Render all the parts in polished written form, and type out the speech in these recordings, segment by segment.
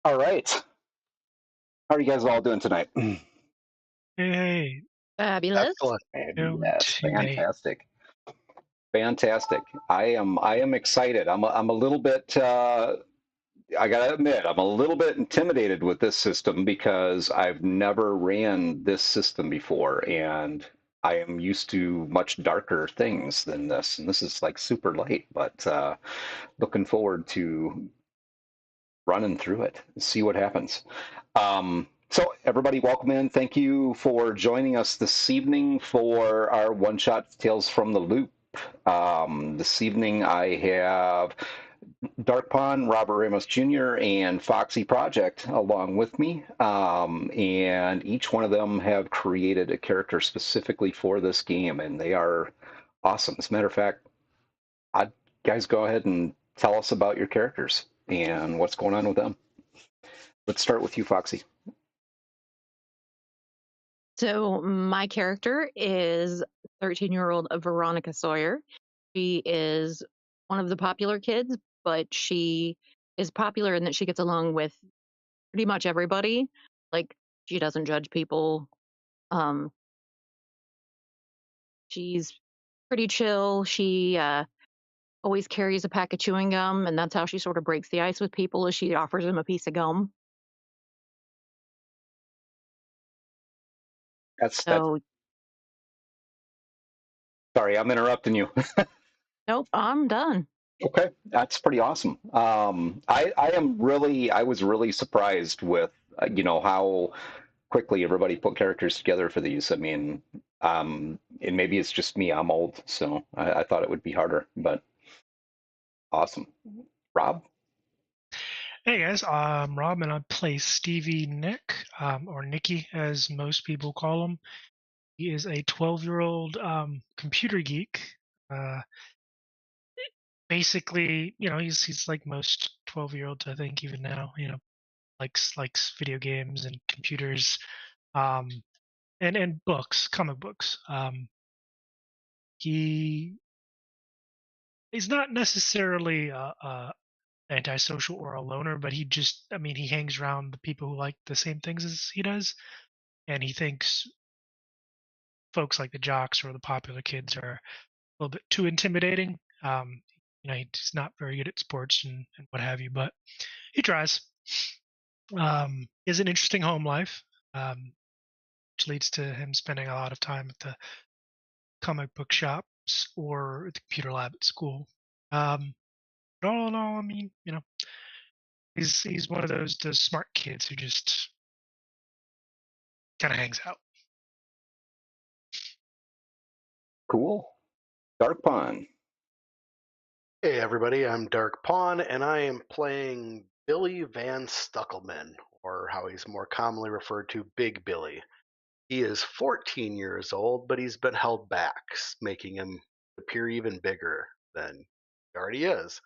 All right. How are you guys all doing tonight? Hey, Fabulous. Excellent. doing Yes, today. fantastic. Fantastic. I am excited. I'm a little bit I gotta admit, I'm a little bit intimidated with this system because I've never ran this system before, and I am used to much darker things than this, and this is like super light, but looking forward to running through it, see what happens. So everybody, welcome in. Thank you for joining us this evening for our one-shot Tales from the Loop. This evening I have Dark Pond, Robert Ramos Jr., and Foxy Project along with me. And each one of them have created a character specifically for this game, and they are awesome. As a matter of fact, I'd guys go ahead and tell us about your characters and what's going on with them. Let's start with you, Foxy. So my character is 13-year-old Veronica Sawyer. She is one of the popular kids, but she is popular in that she gets along with pretty much everybody. Like she doesn't judge people. Um, she's pretty chill. She always carries a pack of chewing gum, and that's how she sort of breaks the ice with people. Is she offers them a piece of gum. That's So sorry, I'm interrupting you. nope, I'm done. Okay, that's pretty awesome. I was really surprised with how quickly everybody put characters together for these. I mean, and maybe it's just me. I'm old, so I thought it would be harder, but awesome. Rob? Hey guys, I'm Rob and I play Stevie Nick, or Nicky as most people call him. He is a 12-year-old computer geek. Uh, Basically, he's like most 12-year-olds, I think, even now. Likes video games and computers, um, and books, comic books. He is not necessarily a antisocial or a loner, but I mean, he hangs around the people who like the same things as he does, and he thinks folks like the jocks or the popular kids are a little bit too intimidating. He's not very good at sports and what have you, but he tries. He has an interesting home life, which leads to him spending a lot of time at the comic book shops or at the computer lab at school. Um, but all in all, I mean, he's one of those smart kids who just kind of hangs out. Cool. Dark Pond. Hey, everybody. I'm Dark Pawn, and I am playing Billy Van Stuckelman, or how he's more commonly referred to, Big Billy. He is 14 years old, but he's been held back, making him appear even bigger than he already is.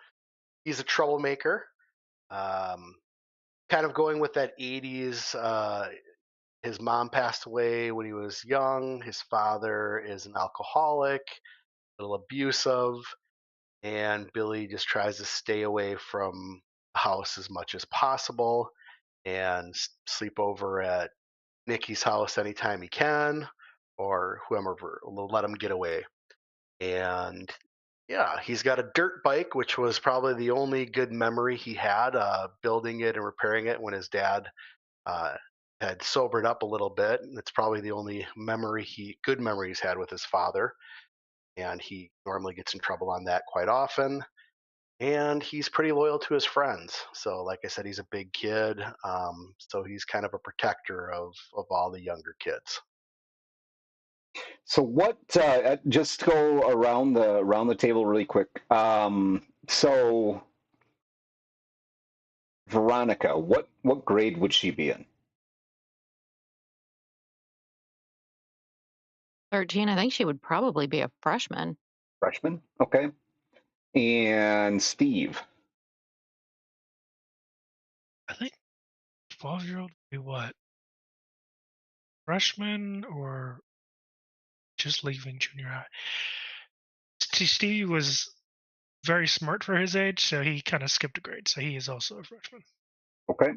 He's a troublemaker, um, kind of going with that 80s. His mom passed away when he was young. His father is an alcoholic, a little abusive, and Billy just tries to stay away from the house as much as possible and sleep over at Nicky's house anytime he can, or whoever will let him get away. And Yeah, he's got a dirt bike, which was probably the only good memory he had, building it and repairing it when his dad uh, had sobered up a little bit. And it's probably the only good memory he's had with his father. And he normally gets in trouble on that quite often. And he's pretty loyal to his friends. So, like I said, he's a big kid. So he's kind of a protector of all the younger kids. So what? Just go around the table really quick. So Veronica, what grade would she be in? 13, I think she would probably be a freshman. Freshman. Okay. And Steve. I think 12-year-old would be what? Freshman or just leaving junior high? Steve was very smart for his age, so he kind of skipped a grade. So he is also a freshman. Okay.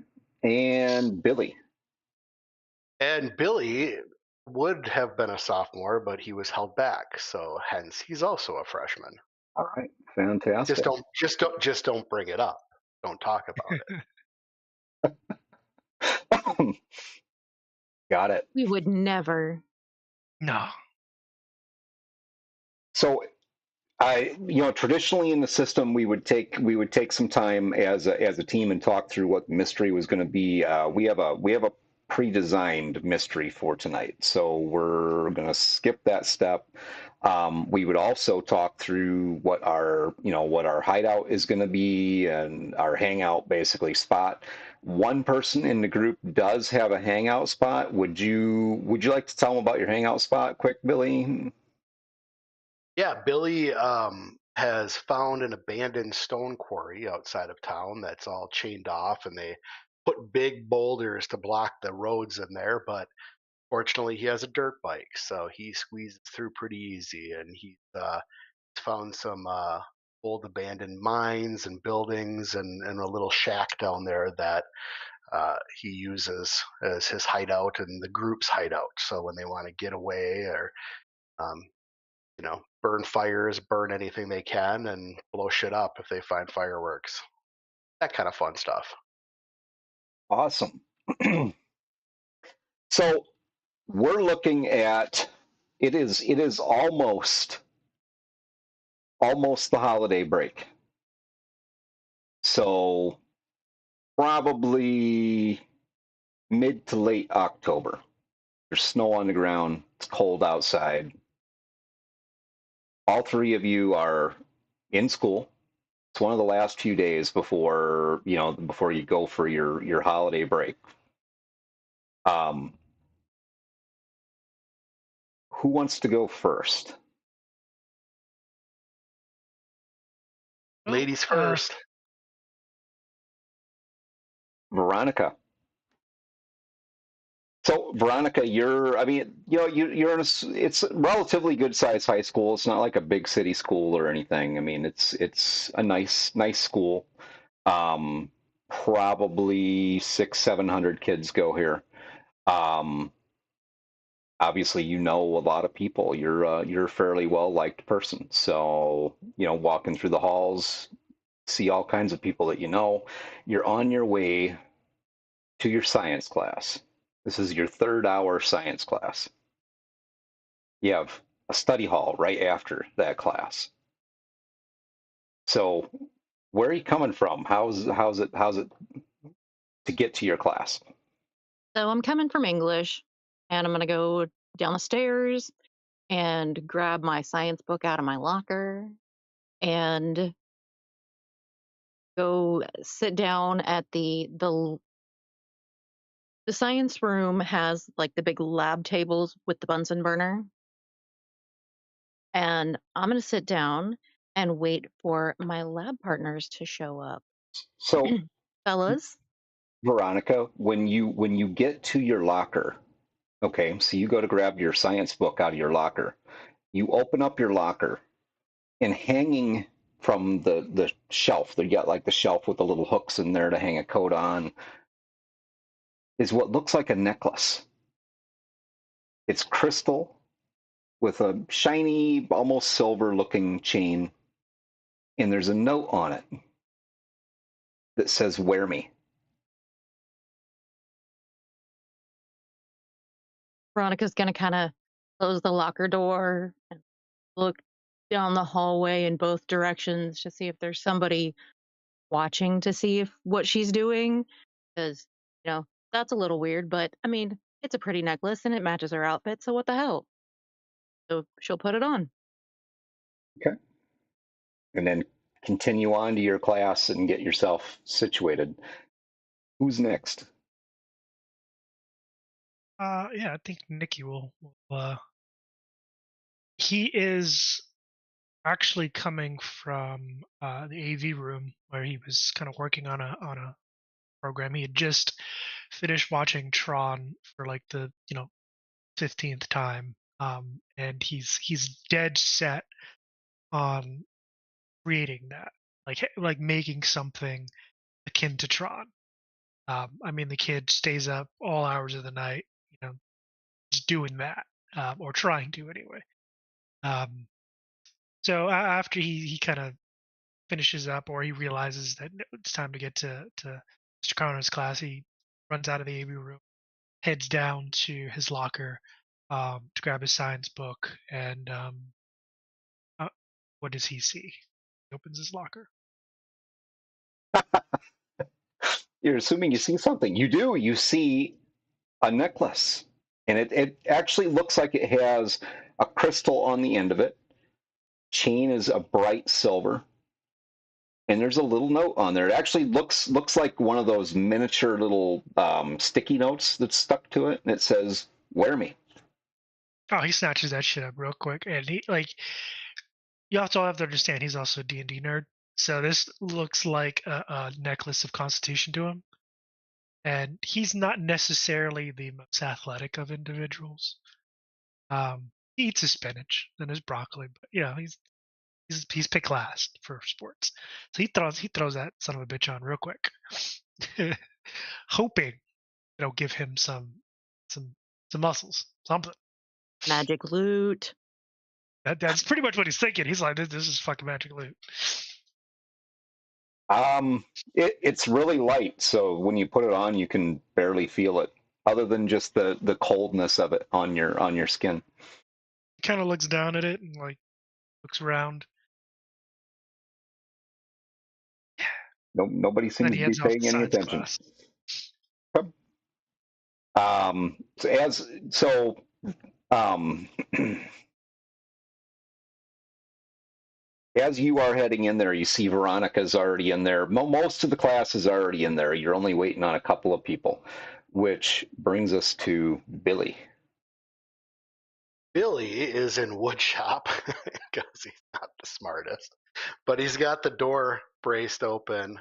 And Billy. And Billy would have been a sophomore, but he was held back. So hence he's also a freshman. All right. Fantastic. Just don't bring it up. Don't talk about it. Got it. We would never. No. So traditionally in the system, we would take some time as a team and talk through what the mystery was going to be. We have a pre-designed mystery for tonight, so we're going to skip that step. We would also talk through what our hideout is going to be and our hangout basically spot. One person in the group does have a hangout spot. Would you like to tell them about your hangout spot, quick, Billy? Yeah, Billy has found an abandoned stone quarry outside of town that's all chained off, and they put big boulders to block the roads in there. But fortunately, he has a dirt bike, so he squeezes through pretty easy, and he's found some old abandoned mines and buildings and a little shack down there that he uses as his hideout and the group's hideout. So when they want to get away or um, burn fires, burn anything they can, and blow shit up if they find fireworks. That kind of fun stuff. Awesome. So we're looking at it is almost the holiday break. So probably mid to late October. There's snow on the ground. It's cold outside. All three of you are in school. It's one of the last few days before you go for your holiday break. Who wants to go first? Ladies first. Veronica. So Veronica, you're in it's a relatively good sized high school. It's not like a big city school or anything. I mean, it's a nice school. Probably 600-700 kids go here. Obviously, you know a lot of people. You're a fairly well liked person. So walking through the halls, see all kinds of people that you know. You're on your way to your science class. This is your third hour science class. You have a study hall right after that class. So where are you coming from? How's it to get to your class? So I'm coming from English, and I'm going to go down the stairs and grab my science book out of my locker and go sit down at the science room has like the big lab tables with the Bunsen burner. And I'm going to sit down and wait for my lab partners to show up. So Fellas, Veronica, when you get to your locker, okay, so you go to grab your science book out of your locker. You open up your locker, and hanging from the shelf, they got like the shelf with the little hooks in there to hang a coat on, is what looks like a necklace. It's crystal with a shiny, almost silver looking chain and there's a note on it that says, "Wear me." Veronica's gonna kind of close the locker door and look down the hallway in both directions to see if there's somebody watching to see if what she's doing. Because, that's a little weird, but I mean, it's a pretty necklace and it matches her outfit, so what the hell? So she'll put it on. Okay. And then continue on to your class and get yourself situated. Who's next? Yeah, I think Nikki will he is actually coming from the AV room where he was kind of working on a program. He had just finished watching Tron for like the 15th time, and he's dead set on creating that, like making something akin to Tron. I mean, the kid stays up all hours of the night, just doing that, or trying to anyway. So after he kind of finishes up, or he realizes that it's time to get to Mr. Connor's class, he runs out of the AV room, heads down to his locker to grab his science book, and what does he see? He opens his locker. You're assuming you see something. You do. You see a necklace, and it actually looks like it has a crystal on the end of it. Chain is a bright silver, and there's a little note on there. It actually looks like one of those miniature little sticky notes that's stuck to it, and it says, "Wear me." Oh, he snatches that shit up real quick, and he you also have to understand he's also a D&D nerd, so this looks like a necklace of Constitution to him, and he's not necessarily the most athletic of individuals. He eats his spinach and his broccoli, but he's picked last for sports, so he throws that son of a bitch on real quick, hoping it'll give him some muscles, something. Magic loot. That's pretty much what he's thinking. He's like, this is fucking magic loot. It's really light, so when you put it on, you can barely feel it, other than just the coldness of it on your skin. He kind of looks down at it and looks around. Nobody Then seems he to be heads off to paying any science attention. class. So as you are heading in there, you see Veronica's already in there. Most of the class is already in there. You're only waiting on a couple of people, which brings us to Billy. Billy is in woodshop because he's not the smartest, but he's got the door braced open.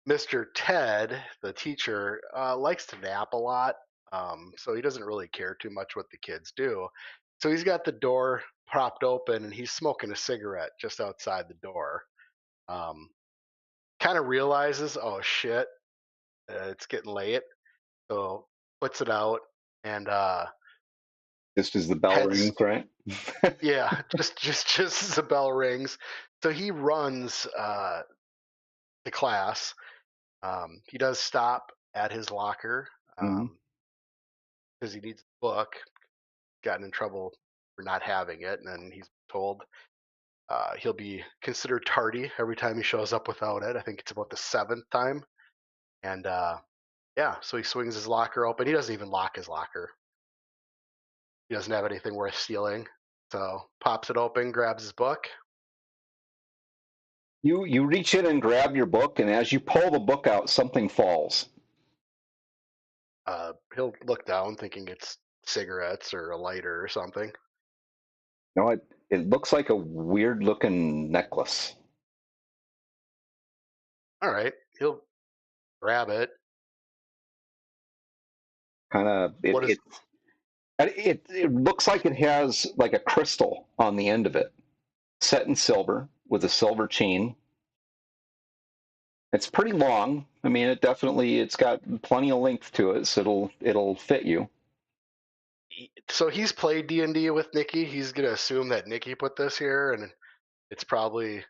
Mr. Ted, the teacher, likes to nap a lot, so he doesn't really care too much what the kids do. So he's got the door propped open and he's smoking a cigarette just outside the door. Kind of realizes, oh shit, it's getting late, so puts it out and Just as the bell heads. rings, right? Yeah, just as the bell rings. So he runs to class. He does stop at his locker because he needs the book. Gotten in trouble for not having it, and then he's told he'll be considered tardy every time he shows up without it. I think it's about the 7th time. And yeah, so he swings his locker open. He doesn't even lock his locker. He doesn't have anything worth stealing. So pops it open, grabs his book. You reach in and grab your book, and as you pull the book out, something falls. He'll look down thinking it's cigarettes or a lighter or something. No, it looks like a weird looking necklace. All right, he'll grab it. Kind of it looks like it has like a crystal on the end of it, set in silver with a silver chain. It's pretty long. I mean, it's got plenty of length to it, so it'll fit you. So he's played D&D with Nikki. He's gonna assume that Nikki put this here, and It's probably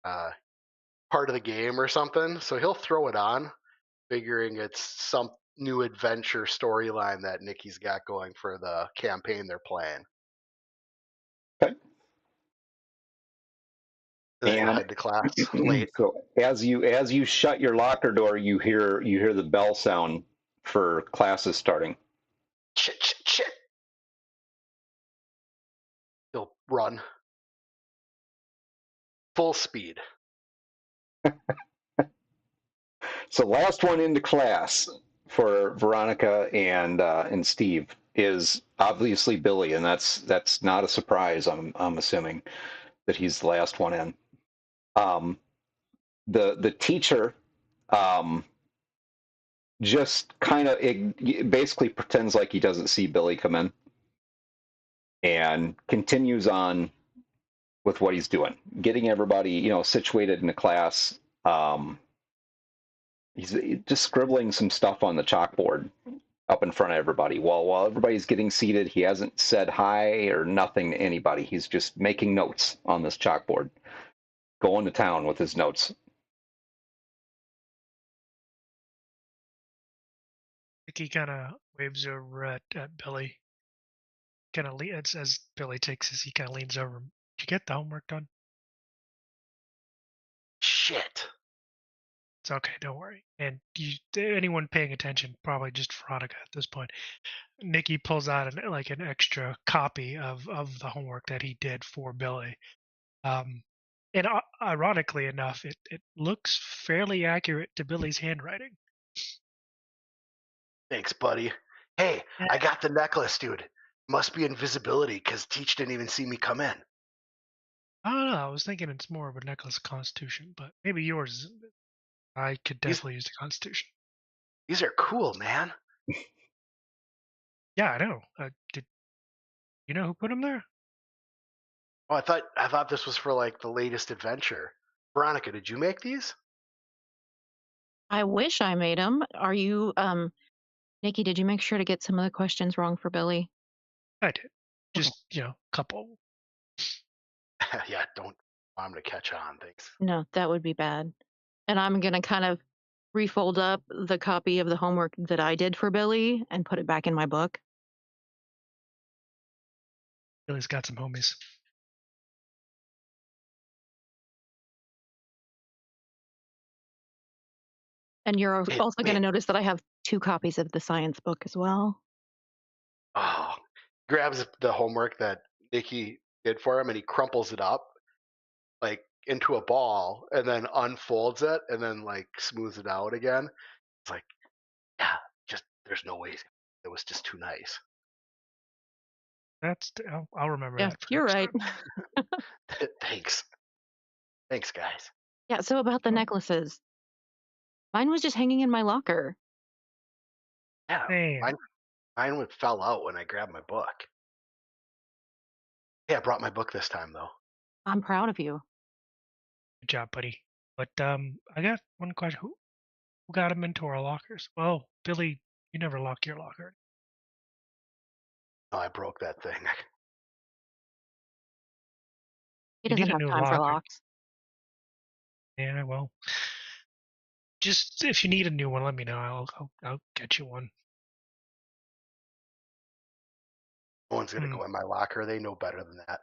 part of the game or something. So he'll throw it on, figuring it's some new adventure storyline that Nikki's got going for the campaign they're playing. Okay. And then he'll And head to class late. so as you shut your locker door, you hear the bell sound for classes starting. Shit, shit, shit. He'll run full speed. So last one into class for Veronica and Steve is obviously Billy, and that's not a surprise. I'm assuming that he's the last one in. Um, the teacher um, just kind of basically pretends like he doesn't see Billy come in and continues on with what he's doing, getting everybody situated in the class. He's just scribbling some stuff on the chalkboard up in front of everybody. While everybody's getting seated, he hasn't said hi or nothing to anybody. He's just making notes on this chalkboard, going to town with his notes. He kind of waves over at Billy. Kind of as Billy takes his, he kind of leans over. Did you get the homework done? Shit. It's okay, don't worry. And anyone paying attention, probably just Veronica at this point. Nikki pulls out an extra copy of the homework that he did for Billy. And ironically enough, it looks fairly accurate to Billy's handwriting. Thanks, buddy. Hey, I got the necklace, dude. Must be invisibility because Teach didn't even see me come in. I don't know. I was thinking it's more of a necklace of Constitution, but maybe yours. I could definitely use the Constitution. These are cool, man. Yeah, I know. Did you know who put them there? Oh, I thought this was for like the latest adventure. Veronica, did you make these? I wish I made them. Are you, Nikki, did you make sure to get some of the questions wrong for Billy? I did. Okay. Just couple. Yeah, don't want him to catch on. Thanks. No, that would be bad. And I'm going to kind of refold up the copy of the homework that I did for Billy and put it back in my book. Billy's got some homies. And you're Hey, also going to wait. notice that I have 2 copies of the science book as well. Oh, grabs the homework that Nikki did for him and he crumples it up like into a ball and then unfolds it and then like smooths it out again. It's like, yeah, just there's no way. It was just too nice. I'll remember Yeah, that for you're next right. time. Thanks. Thanks, guys. Yeah, so about the necklaces. Mine was just hanging in my locker. Yeah, Man, mine fell out when I grabbed my book. Yeah, I brought my book this time though. I'm proud of you. good job, buddy. But I got one question. Who got him into our lockers? Well, Billy, you never lock your locker. Oh, I broke that thing. He You doesn't need a have new time for locker. locks. Yeah, well, just if you need a new one, let me know. I'll get you one. No one's gonna Hmm, go in my locker. They know better than that.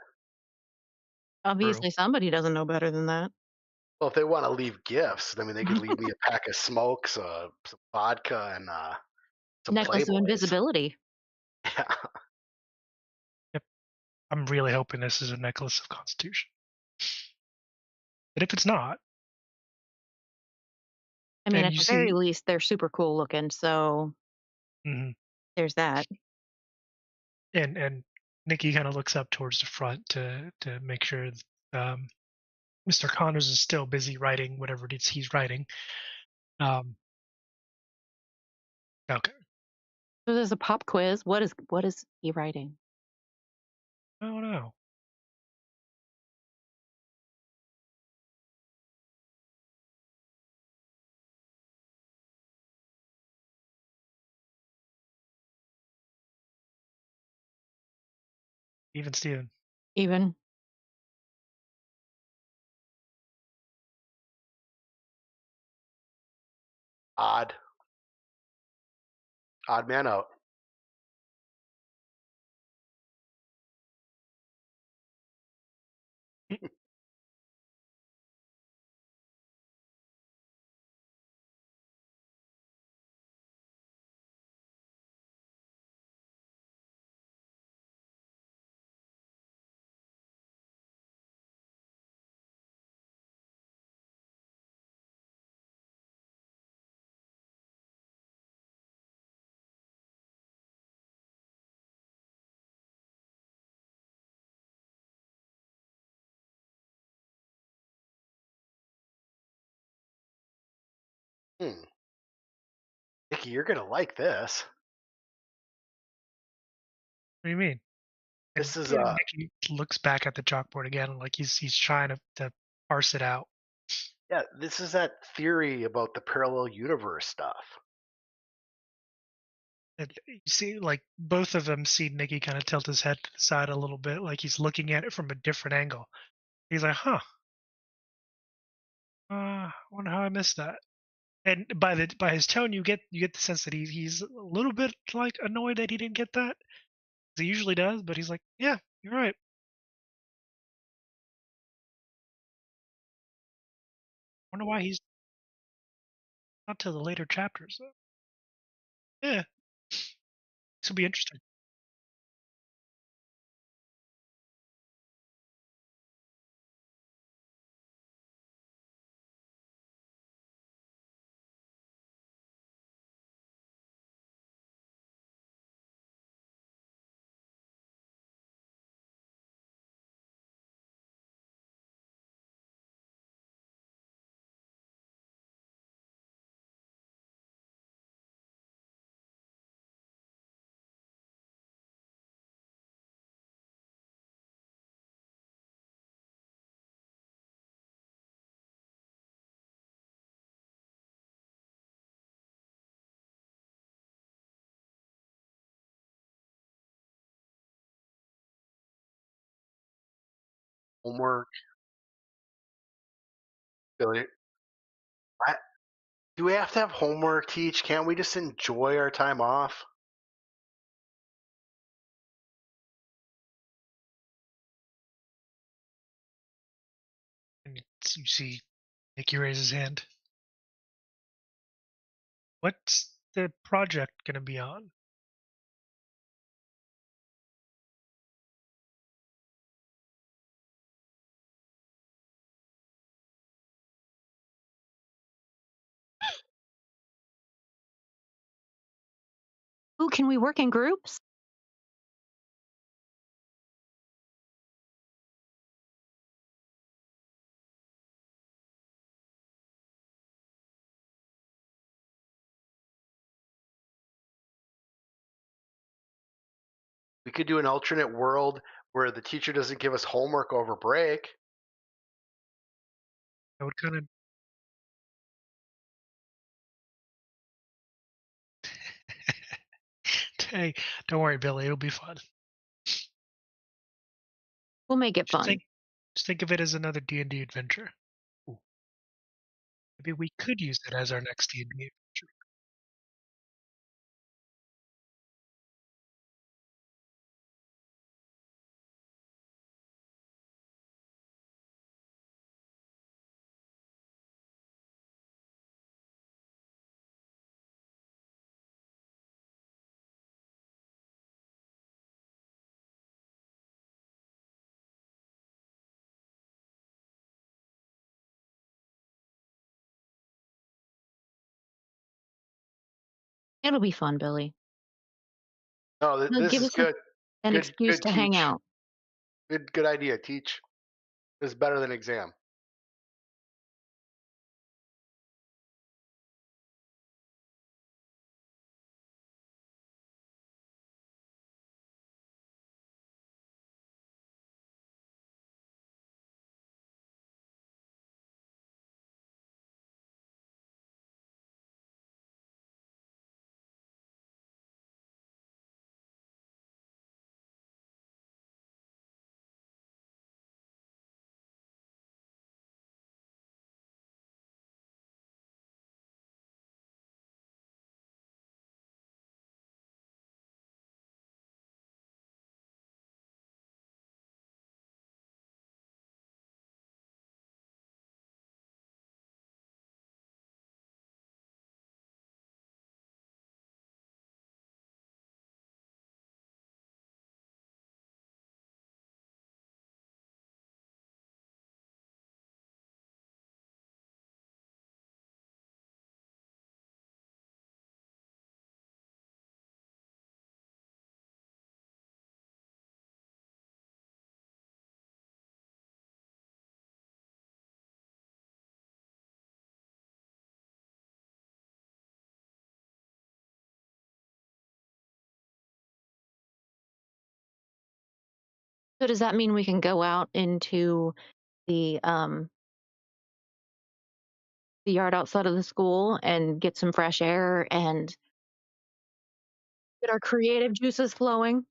true. Obviously, somebody doesn't know better than that. Well, if they want to leave gifts, I mean, they could leave me a pack of smokes, some vodka, and some Necklace of Playboys. invisibility. Yeah. Yep. I'm really hoping this is a necklace of Constitution. But if it's not, I mean, and at you the very see, least, they're super cool looking. So mhm, there's that. and Nikki kind of looks up towards the front to make sure um, Mr. Connors is still busy writing whatever it is he's writing. Um, okay. So there's a pop quiz. What is he writing? I don't know. Even Steven. Even Odd. Odd man out. Hmm. Nikki, you're gonna like this. What do you mean? This is And Nicky looks back at the chalkboard again, like he's trying to parse it out. yeah, this is that theory about the parallel universe stuff. And you see, like both of them see Nicky kind of tilt his head to the side a little bit, like he's looking at it from a different angle. He's like, "Huh, I wonder how I missed that." And by his tone, you get the sense that he's a little bit like annoyed that he didn't get that. He usually does, but he's like, "Yeah, you're right." Wonder why he's not till the later chapters. Though. Yeah, this will be interesting. Homework. Billy, I, do we have to have homework, Teach? Can't we just enjoy our time off? And you see Nicky raise his hand. What's the project gonna be on? Ooh, can we work in groups? We could do an alternate world where the teacher doesn't give us homework over break. I would kind of. Hey, don't worry, Billy. It'll be fun. We'll make it Just fun. think, just think of it as another D&D adventure. Ooh, maybe we could use it as our next D&D adventure. It'll be fun, Billy. No, It'll this give is us good. an Good, excuse good to hang Teach. out. Good idea, Teach. This is better than exam. So does that mean we can go out into the yard outside of the school and get some fresh air and get our creative juices flowing?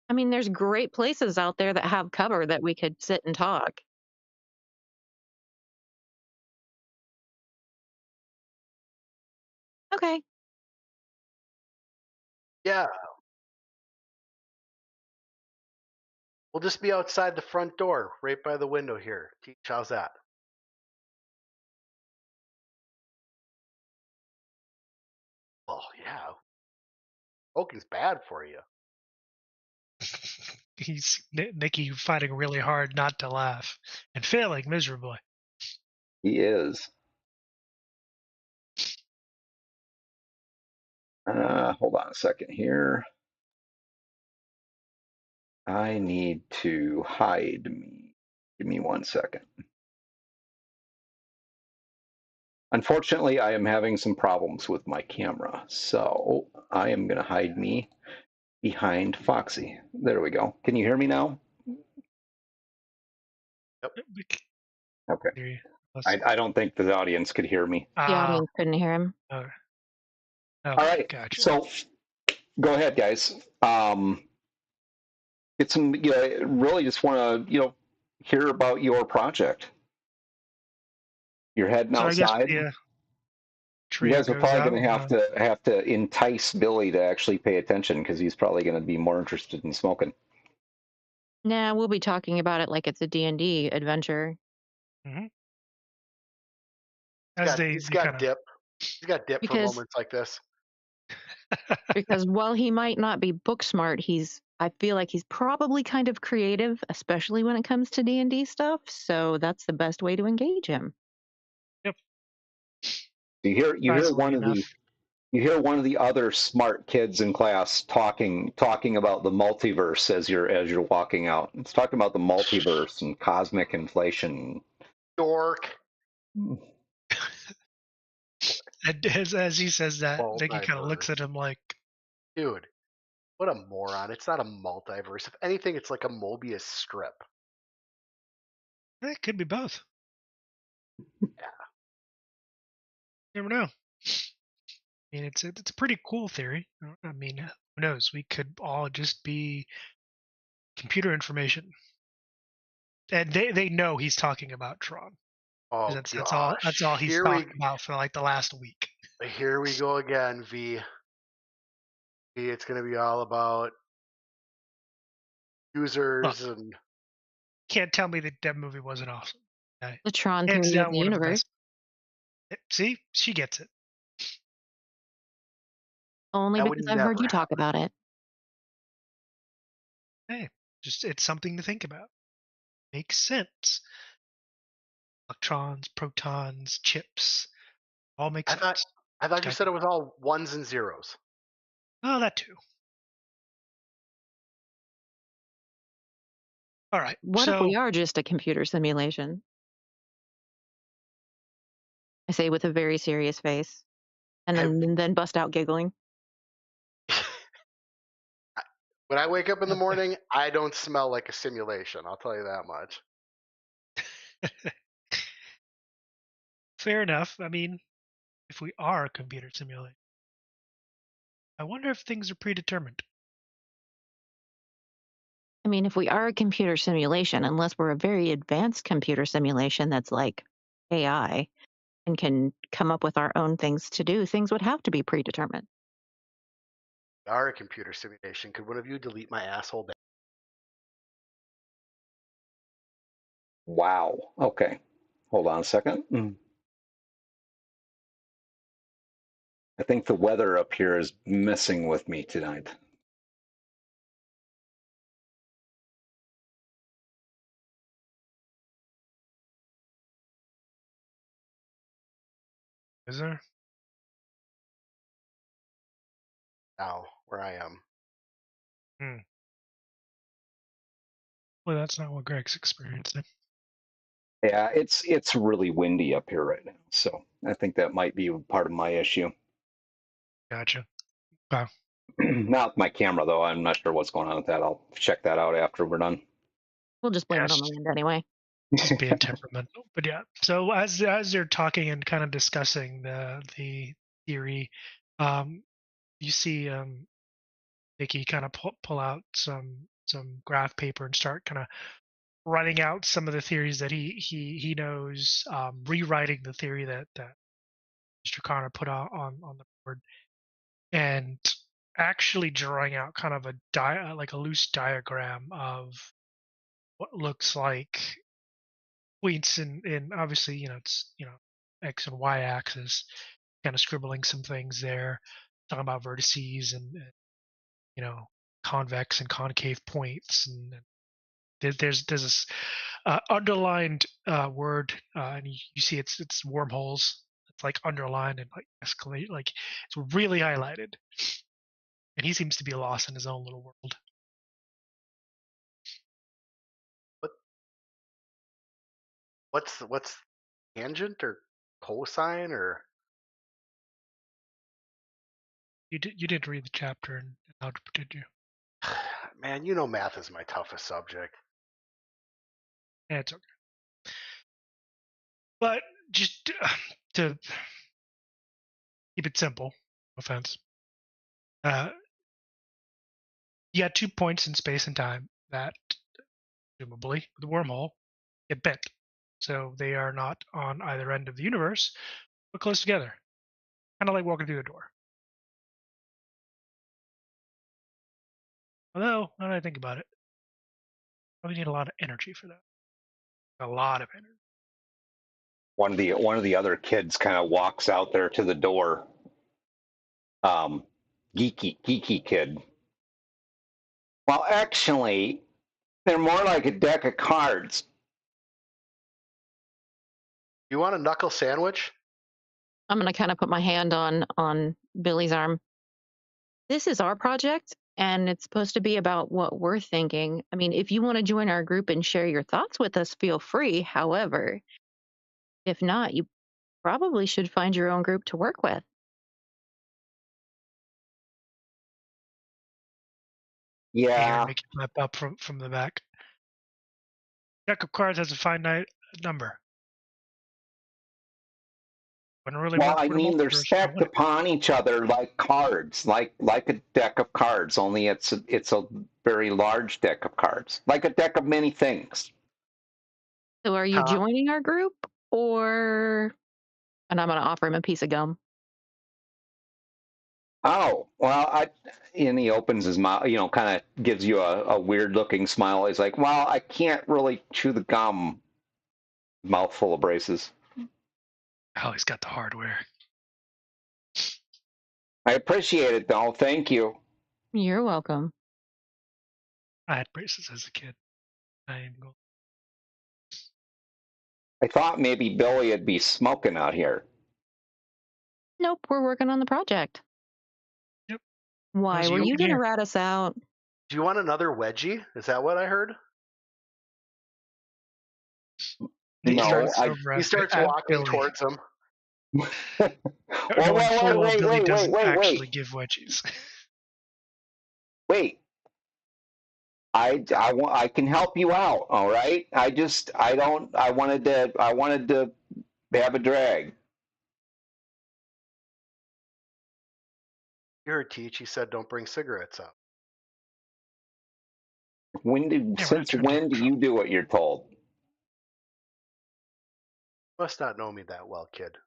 I mean, there's great places out there that have cover that we could sit and talk. Okay. Yeah, we'll just be outside the front door, right by the window here. Teach, how's that? Well, yeah, smoking's bad for you. Nikki fighting really hard not to laugh and failing miserably. He is. Hold on a second here. I need to hide me. Give me 1 second. Unfortunately, I am having some problems with my camera, so I am going to hide me behind Foxy. There we go. Can you hear me now? Okay. I don't think the audience could hear me. The audience couldn't hear him. Okay, All right. gotcha. So go ahead, guys. Get some, really just want to, hear about your project. You're heading So I guess outside. the You trio guys are goes probably out. going to have to entice Billy to actually pay attention because he's probably going to be more interested in smoking. Nah, we'll be talking about it like it's a D&D adventure. As He's got dip. He's got dip for Because- moments like this. Because while he might not be book smart, I feel like he's probably kind of creative, especially when it comes to D&D stuff. So that's the best way to engage him. You hear Surprisingly you hear one of the other smart kids in class talking about the multiverse as you're walking out. It's talking about the multiverse and cosmic inflation. Dork. And as he says that, Vicky kind of Multiverse. looks at him like, Dude, what a moron. It's not a multiverse. If anything, it's like a Mobius strip. it could be both. Yeah. You never know. I mean, it's a pretty cool theory. I mean, who knows? We could all just be computer information. And they know he's talking about Tron. Oh, That's all he's talking about for like the last week. Here we go again, V. It's going to be all about users and. Can't tell me that movie wasn't awesome. Okay? The Tron Hands theory of down, the one of the universe. best. See, she gets it. Only That would because I've heard you never talk about it. Hey, it's something to think about. Makes sense. Electrons, protons, chips, all make sense. I thought you said it was all ones and zeros. Oh, that too. All right. What if we are just a computer simulation? I say with a very serious face, and then bust out giggling. When I wake up in the morning, I don't smell like a simulation. I'll tell you that much. Fair enough. I mean, if we are a computer simulation, I wonder if things are predetermined. I mean, if we are a computer simulation, unless we're a very advanced computer simulation that's like AI and can come up with our own things to do, things would have to be predetermined. We are a computer simulation. Could one of you delete my asshole? Wow. Okay. Hold on a second. I think the weather up here is messing with me tonight. Is there? Now, where I am. Well, that's not what Greg's experiencing. Yeah, it's really windy up here right now, so I think that might be part of my issue. Gotcha. Wow. Not with my camera though. I'm not sure what's going on with that. I'll check that out after we're done. We'll just blame it on Yes. the wind anyway. Just being temperamental. But yeah, so as they're talking and kind of discussing the theory, um, you see Nikki kind of pull out some graph paper and start kind of writing out some of the theories that he knows, rewriting the theory that Mr. Connor put out on the board, and actually drawing out kind of like a loose diagram of what looks like points in obviously, it's, X and Y axis, kind of scribbling some things there, talking about vertices and you know convex and concave points, and there's this underlined word, and you see it's wormholes. It's like underlined and like escalate, like it's really highlighted, and he seems to be lost in his own little world. What's tangent or cosine or? You didn't read the chapter in algebra, did you? Man, you know math is my toughest subject. Yeah, it's okay. But just to keep it simple, no offense. You got 2 points in space and time that, presumably, with a wormhole, get bent. So they are not on either end of the universe, but close together. Kind of like walking through a door. Although, now that I think about it, probably need a lot of energy for that. A lot of energy. One of the other kids kind of walks out there to the door. Geeky kid. Well, actually, they're more like a deck of cards. You want a knuckle sandwich? I'm gonna kind of put my hand on Billy's arm. This is our project, and it's supposed to be about what we're thinking. I mean, if you want to join our group and share your thoughts with us, feel free. However, if not, you probably should find your own group to work with. I hear Yeah. Nikki pop up from the back. Deck of cards has a finite number. Wouldn't really Well, work I for the mean, they're multiverse, now stacked would it? upon each other like cards, like a deck of cards. Only it's a very large deck of cards, like a deck of many things. So, are you Tom, joining our group, or? And I'm gonna offer him a piece of gum. Oh, well, and he opens his mouth, kind of gives you a weird looking smile. He's like, well, I can't really chew the gum. Mouthful of braces. Oh, he's got the hardware. I appreciate it, though. Thank you. You're welcome. I had braces as a kid. I ain't gonna- I thought maybe Billy would be smoking out here. Nope, we're working on the project. Yep. Why Was were you you in gonna here? rat us out? do you want another wedgie? Is that what I heard? Nikki No, looks over He starts at walking Billy. towards him. Knowing full well wait, Billy wait, doesn't wait, actually wait, give wedgies. wait. I can help you out. All right. I wanted to have a drag. You heard Teach. He said, "Don't bring cigarettes up." Yeah, we're not Since trying to when get do in you trouble. do what you're told? Must not know me that well, kid.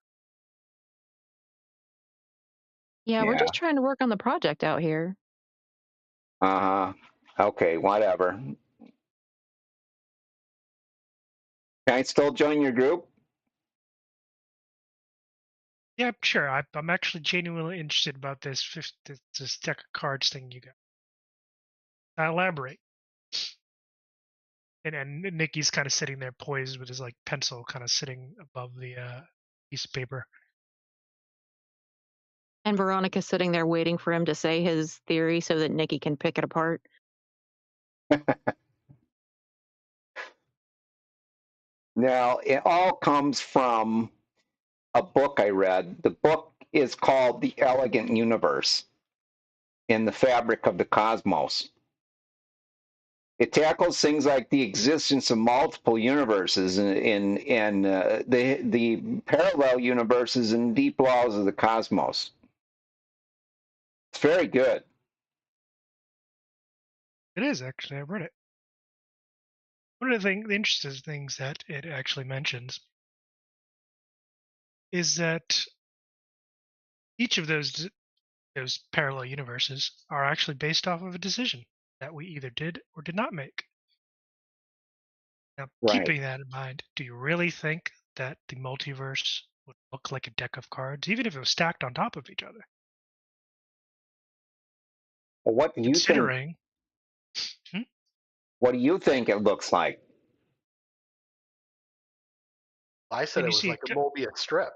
Yeah, we're Yeah. just trying to work on the project out here. Uh-huh. Okay, whatever. Can I still join your group? Yeah, sure. I'm actually genuinely interested about this deck of cards thing you got. I elaborate. And Nikki's kind of sitting there poised with his like pencil kind of sitting above the piece of paper. And Veronica's sitting there waiting for him to say his theory so that Nikki can pick it apart. Now, it all comes from a book I read. The book is called The Elegant Universe in the Fabric of the Cosmos. It tackles things like the existence of multiple universes and the parallel universes and deep laws of the cosmos. It's very good. It is actually. I've read it. One of the interesting things that it actually mentions is that each of those parallel universes are actually based off of a decision that we either did or did not make. Now, Right. keeping that in mind, do you really think that the multiverse would look like a deck of cards, even if it was stacked on top of each other? Well, what do you think? Considering, What do you think it looks like? I said and it you was see, like a Mobius strip.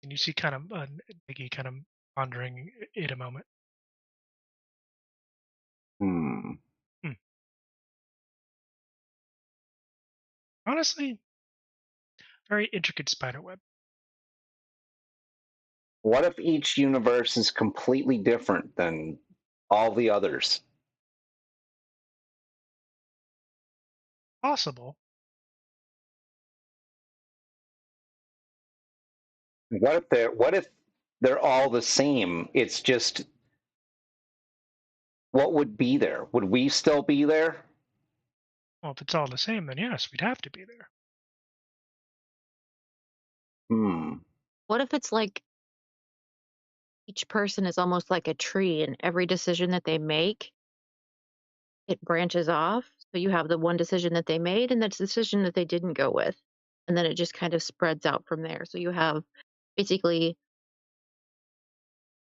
and you see, kind of Nikki kind of pondering it a moment. Hmm. Honestly, very intricate spider web. What if each universe is completely different than all the others? Possible. What if they're all the same? It's just what would be there? Would we still be there? Well, if it's all the same, then yes, we'd have to be there. Hmm. What if it's like each person is almost like a tree, and every decision that they make, it branches off? So you have the one decision that they made and the decision that they didn't go with. And then it just kind of spreads out from there. So you have basically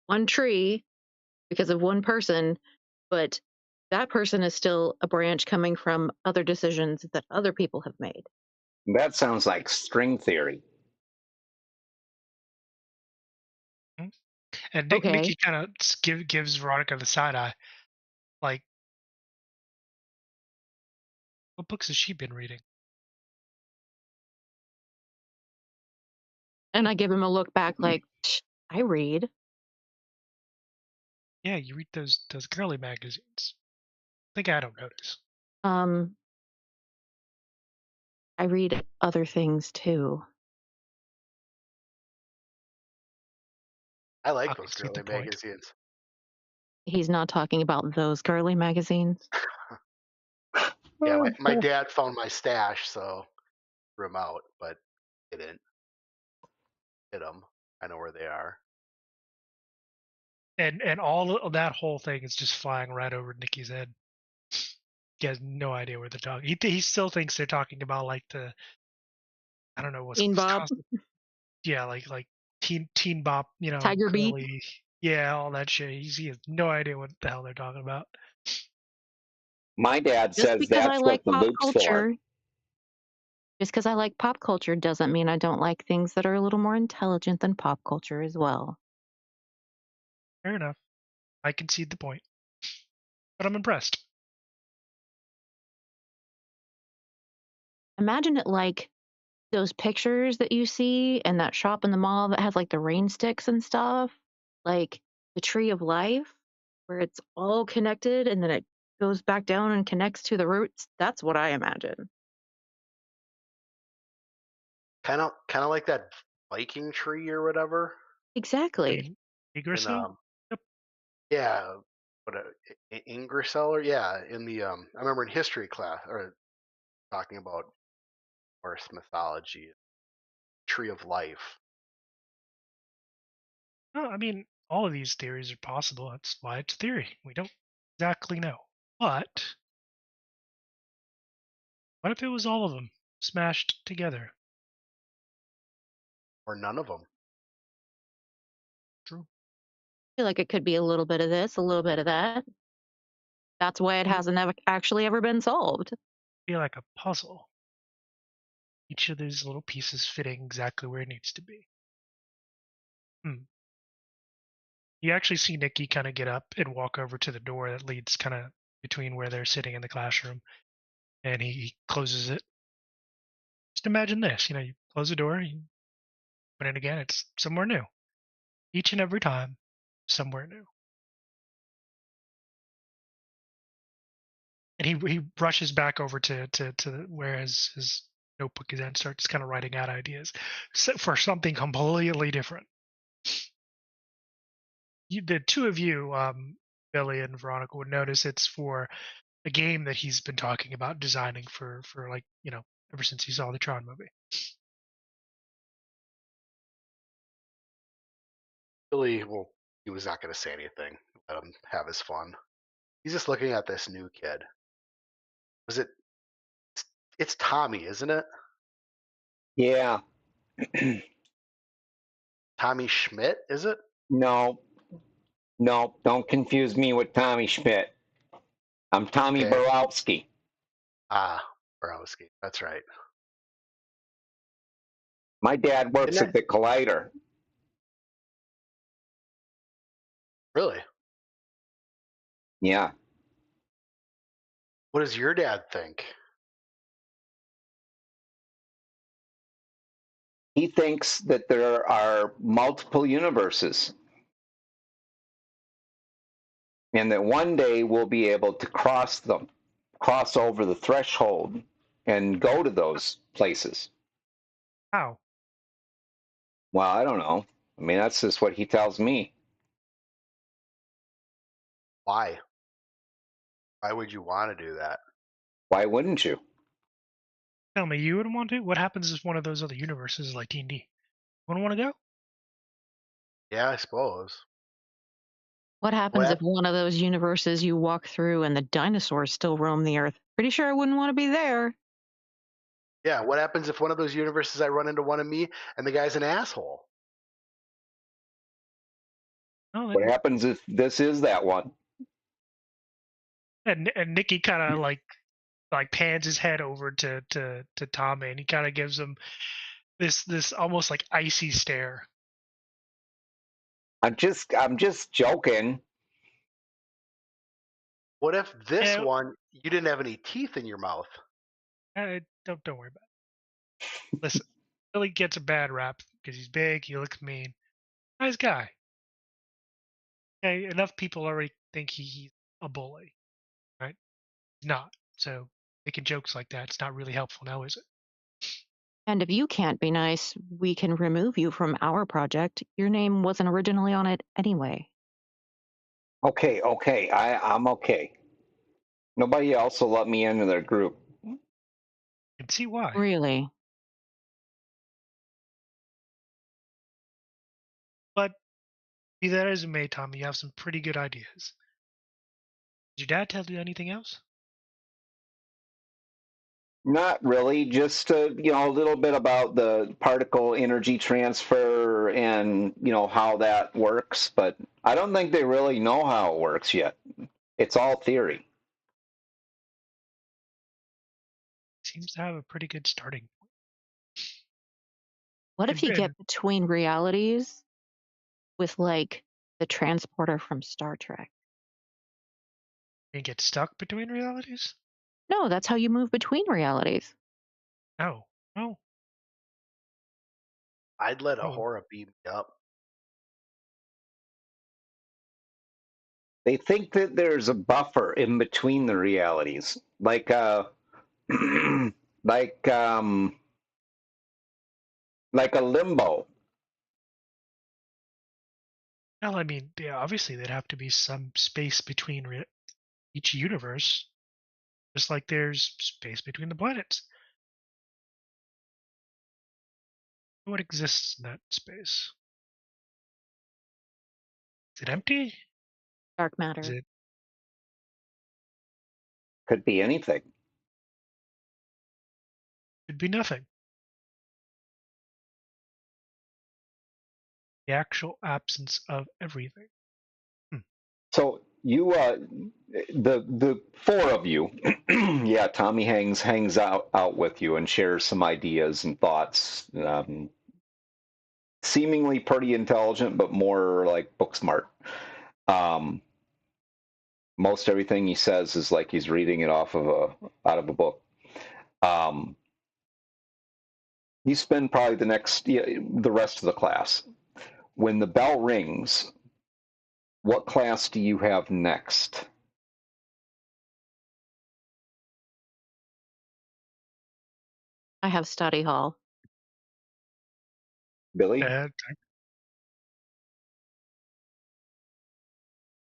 one tree because of one person, but that person is still a branch coming from other decisions that other people have made. That sounds like string theory. And Okay. Nikki kind of gives Veronica the side eye, like, what books has she been reading? And I give him a look back like, I read. Yeah, you read those girly magazines. I think I don't notice. Um, I read other things too. I like I those can see the girly point. magazines. He's not talking about those girly magazines. Yeah, my dad found my stash, so threw them out, but didn't hit them. I know where they are. And all of that whole thing is just flying right over Nikki's head. He has no idea where they're talking. He still thinks they're talking about like the, I don't know what's Teen Bob, yeah, like teen bop, Tiger Beat. girly, yeah, all that shit. He has no idea what the hell they're talking about. My dad Just says because I that's what like the pop loop's for. culture, just because I like pop culture doesn't mean I don't like things that are a little more intelligent than pop culture as well. Fair enough. I concede the point, but I'm impressed. Imagine it like those pictures that you see in that shop in the mall that has like the rain sticks and stuff, like the tree of life, where it's all connected and then it goes back down and connects to the roots. That's what I imagine. Kind of like that Viking tree or whatever. Exactly. And Yggdrasil? Yep. yeah, what Ingersoll, yeah, in the I remember in history class or talking about Norse mythology, tree of life. No, I mean, all of these theories are possible. That's why it's theory. We don't exactly know. But what if it was all of them smashed together? Or none of them. True. I feel like it could be a little bit of this, a little bit of that. That's why it hasn't actually ever been solved. Be like a puzzle. Each of these little pieces fitting exactly where it needs to be. You actually see Nikki kind of get up and walk over to the door that leads kind of between where they're sitting in the classroom, and he closes it. Just imagine this. You close the door, you open it again. It's somewhere new. Each and every time, somewhere new. And he rushes back over to where his notebook is and starts kind of writing out ideas for something completely different. The two of you, Billy and Veronica, would notice it's for a game that he's been talking about designing for like ever since he saw the Tron movie. Billy, well, he was not going to say anything. Let him have his fun. He's just looking at this new kid. Was it? It's Tommy, isn't it? Yeah. Tommy Schmidt, is it? No, no, don't confuse me with Tommy Schmidt. I'm Tommy Okay. Borowski. Ah, Borowski. That's right. My dad works Isn't at it? the Collider. Really? Yeah. What does your dad think? He thinks that there are multiple universes and that one day we'll be able to cross over the threshold and go to those places. How? Well, I don't know. I mean, that's just what he tells me. Why? Why would you want to do that? Why wouldn't you? Tell me, you wouldn't want to? What happens if one of those other universes is like D&D? Wouldn't want to go? Yeah, I suppose. What happens if What? one of those universes you walk through and the dinosaurs still roam the earth? Pretty sure I wouldn't want to be there. Yeah, what happens if one of those universes I run into one of me and the guy's an asshole? Oh, What happens if this is that one? and Nikki kind of like pans his head over to Tommy, and he kind of gives him this almost like icy stare. I'm just joking. What if this Yeah, one you didn't have any teeth in your mouth? don't worry about it. Listen, Billy gets a bad rap because he's big, he looks mean. Nice guy. Okay, enough people already think he's a bully, right? He's not. So making jokes like that, it's not really helpful now, is it? And if you can't be nice, we can remove you from our project. Your name wasn't originally on it anyway. Okay, I'm okay. Nobody else will let me into their group. You can see why. Really? But be that as it may, Tommy, you have some pretty good ideas. Did your dad tell you anything else? Not really, just a little bit about the particle energy transfer and how that works, but I don't think they really know how it works yet. It's all theory. Seems to have a pretty good starting point. What if you get between realities with, like, the transporter from Star Trek? You get stuck between realities? No, that's how you move between realities. No. I'd let Oh. Ahura beam me up. They think that there's a buffer in between the realities, like like like a limbo. Well, I mean, yeah, obviously there'd have to be some space between each universe, just like there's space between the planets. What exists in that space? Is it empty? Dark matter. Is it? Could be anything. Could be nothing. The actual absence of everything. So you, the four of you, yeah, Tommy hangs out with you and shares some ideas and thoughts. Seemingly pretty intelligent, but more like book smart. Most everything he says is like he's reading it out of a book. You spend probably the rest of the class. When the bell rings, what class do you have next? I have study hall. Billy?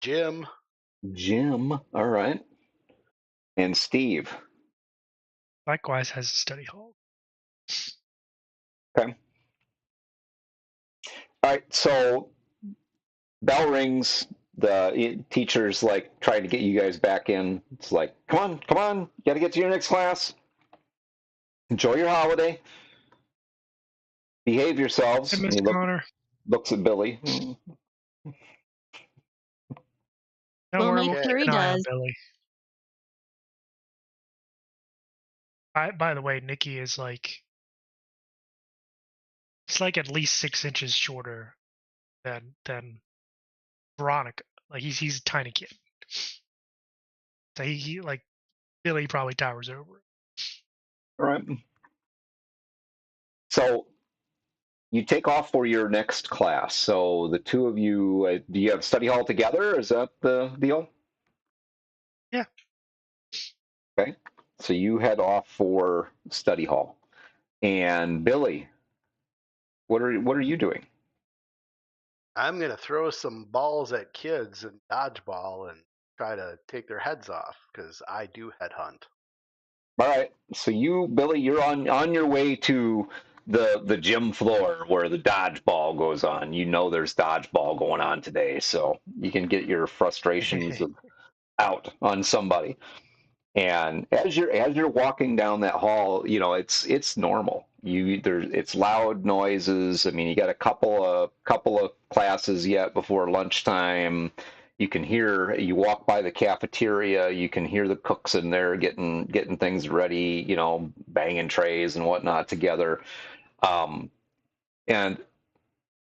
Jim. Jim. All right. And Steve. Likewise has a study hall. Okay. All right. So bell rings. The teacher's like trying to get you guys back in. It's like, come on, you got to get to your next class. Enjoy your holiday. Behave yourselves. Hey, Miss He Connor. looks at Billy. Don't We'll worry, make we'll Okay. keep sure he an eye on does. Billy. By the way, Nikki is like, it's like at least 6 inches shorter than Veronica. Like he's a tiny kid. So he like Billy probably towers over him. All right. So you take off for your next class. So the two of you, do you have study hall together? Is that the deal? Yeah. Okay. So you head off for study hall. And Billy, what are you doing? I'm going to throw some balls at kids and dodgeball and try to take their heads off because I do headhunt. All right. So you, Billy, you're on your way to the gym floor where the dodgeball goes on. You know there's dodgeball going on today, so you can get your frustrations out on somebody. And as you're walking down that hall, it's normal. It's loud noises. I mean, you got a couple of classes yet before lunchtime. You walk by the cafeteria, you can hear the cooks in there getting things ready, banging trays and whatnot together. And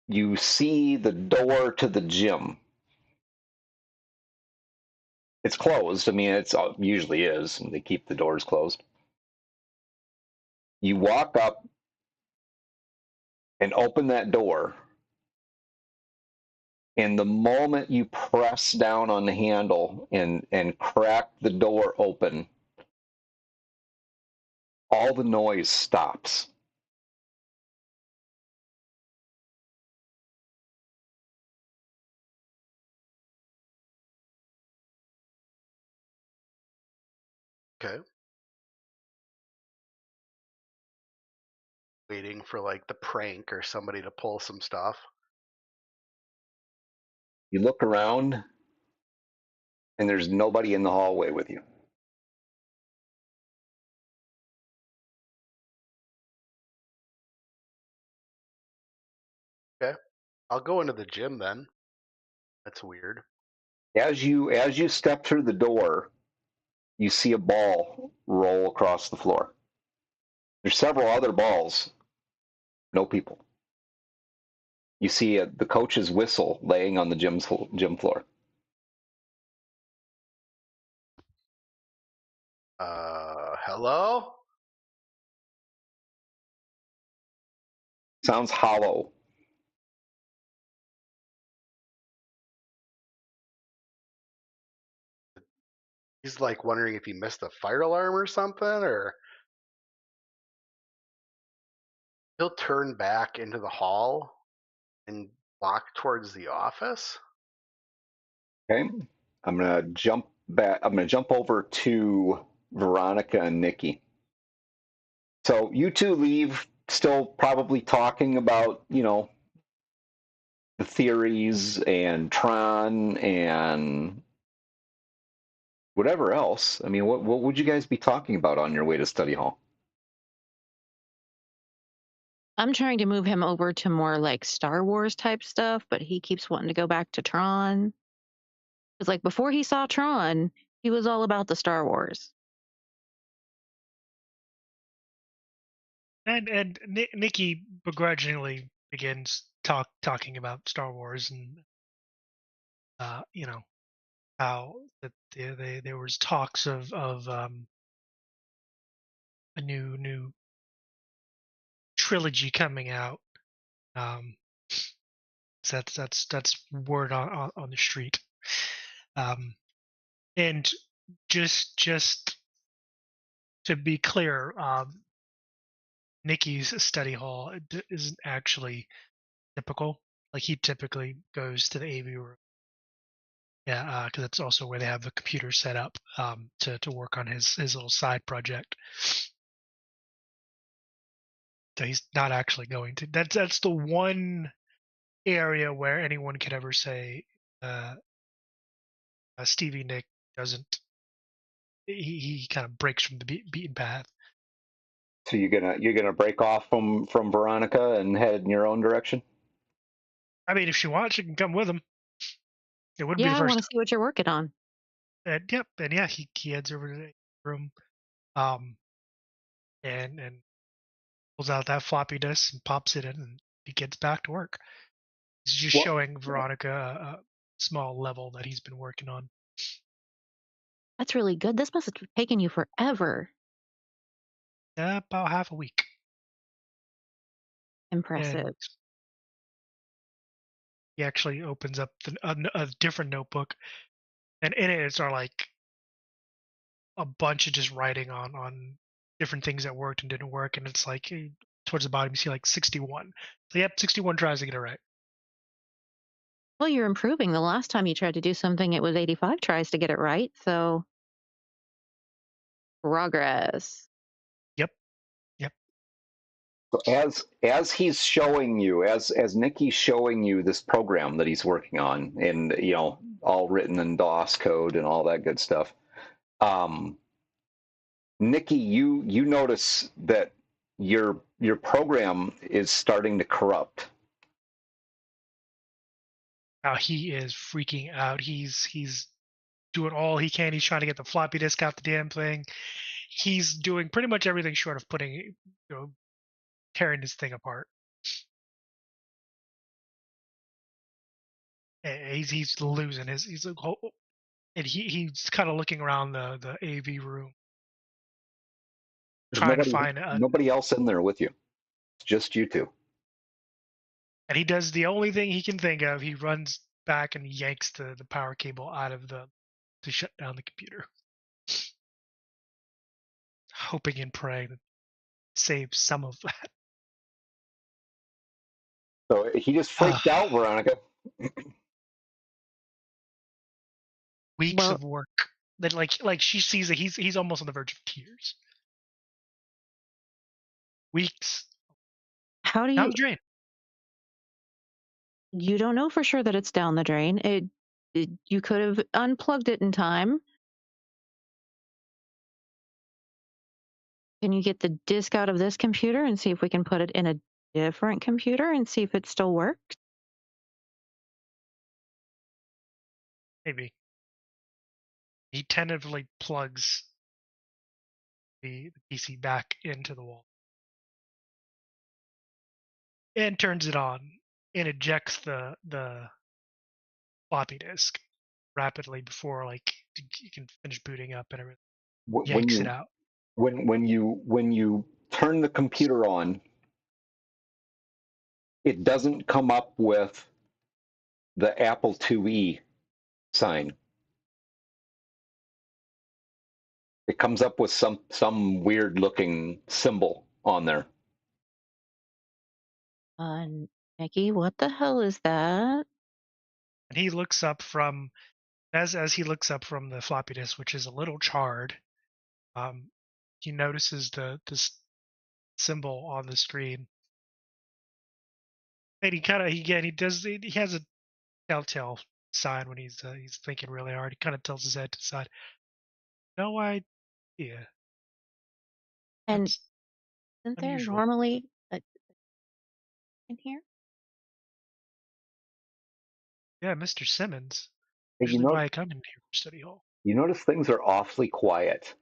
you see the door to the gym. It's closed. I mean, it's usually is, and they keep the doors closed. You walk up and open that door, and the moment you press down on the handle and crack the door open, all the noise stops. Okay. Waiting for like the prank or somebody to pull some stuff. You look around, and there's nobody in the hallway with you. Okay. I'll go into the gym then. That's weird. As you step through the door, you see a ball roll across the floor. There's several other balls, no people. You see the coach's whistle laying on the gym floor. Hello? Sounds hollow. He's like wondering if he missed a fire alarm or something, or he'll turn back into the hall and walk towards the office. Okay. I'm gonna jump back. I'm gonna jump over to Veronica and Nikki. So you two leave, still probably talking about, the theories and Tron and whatever else. I mean, what would you guys be talking about on your way to study hall? I'm trying to move him over to more like Star Wars type stuff, but he keeps wanting to go back to Tron. Because like before he saw Tron, he was all about the Star Wars. And Nikki begrudgingly begins talking about Star Wars and how that there was talks of a new trilogy coming out. Um, so that's word on the street. Um, and just to be clear, Nikki's study hall isn't actually typical. Like he typically goes to the AV room. Yeah, because that's also where they have the computer set up to work on his little side project. So he's not actually going to. That's the one area where anyone could ever say uh, Stevie Nick doesn't. He kind of breaks from the beaten path. So you're gonna break off from Veronica and head in your own direction? I mean, if she wants, she can come with him. It wouldn't be Yeah, the I want first to see what you're working on. time. And yep, and yeah, he heads over to the room, um, and pulls out that floppy disk and pops it in, and he gets back to work. He's just Well, showing Veronica a small level that he's been working on. That's really good. This must have taken you forever. About half a week. Impressive. And he actually opens up a different notebook, and in it are like a bunch of just writing on different things that worked and didn't work, and it's like towards the bottom you see like 61. So yep, 61 tries to get it right. Well, you're improving. The last time you tried to do something, it was 85 tries to get it right. So progress. Yep, yep. so as he's showing you, as Nikki's showing you this program that he's working on, and all written in DOS code and all that good stuff, Nikki, you notice that your program is starting to corrupt. Now he is freaking out. He's doing all he can. He's trying to get the floppy disk out the damn thing. He's doing pretty much everything short of putting, tearing this thing apart. And he's losing his. He's like, and he's kind of looking around the AV room, There's trying to nobody find nobody else in there with you. It's just you two. and he does the only thing he can think of. He runs back and yanks the power cable out of to shut down the computer, hoping and praying to save some of that. So he just freaked out, Veronica. Weeks Well, of work that like she sees that he's almost on the verge of tears. Weeks how do down you the drain. you don't know for sure that it's down the drain. You could have unplugged it in time. Can you get the disk out of this computer and see if we can put it in a different computer and see if it still works? Maybe he tentatively plugs the PC back into the wall and turns it on and ejects the floppy disk rapidly before like you can finish booting up and everything. When Yanks it you out. when you turn the computer on, it doesn't come up with the Apple IIe sign. It comes up with some weird looking symbol on there. Uh, Nikki, what the hell is that? And he looks up from as he looks up from the floppy disk, which is a little charred. He notices this symbol on the screen, and he has a telltale sign when he's thinking really hard. He kind of tilts his head to the side. No idea. And That's isn't there unusual. normally a in here? Yeah, Mr. Simmons. Hey, Usually why I come in here for study hall. you notice things are awfully quiet,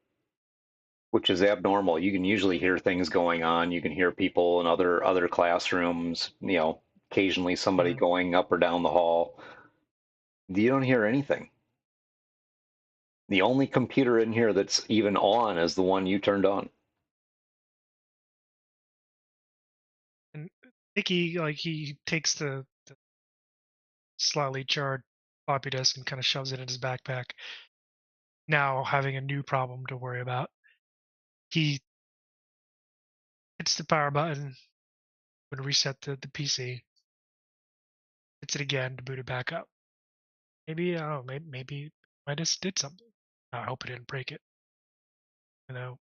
which is abnormal. You can usually hear things going on. You can hear people in other classrooms. Occasionally somebody Mhm. going up or down the hall. You don't hear anything. The only computer in here that's even on is the one you turned on. Nikki, like he takes the slightly charred floppy disk and kind of shoves it in his backpack. Now having a new problem to worry about. He hits the power button, would reset the PC, hits it again to boot it back up. Maybe maybe I just did something. I hope I didn't break it. You know.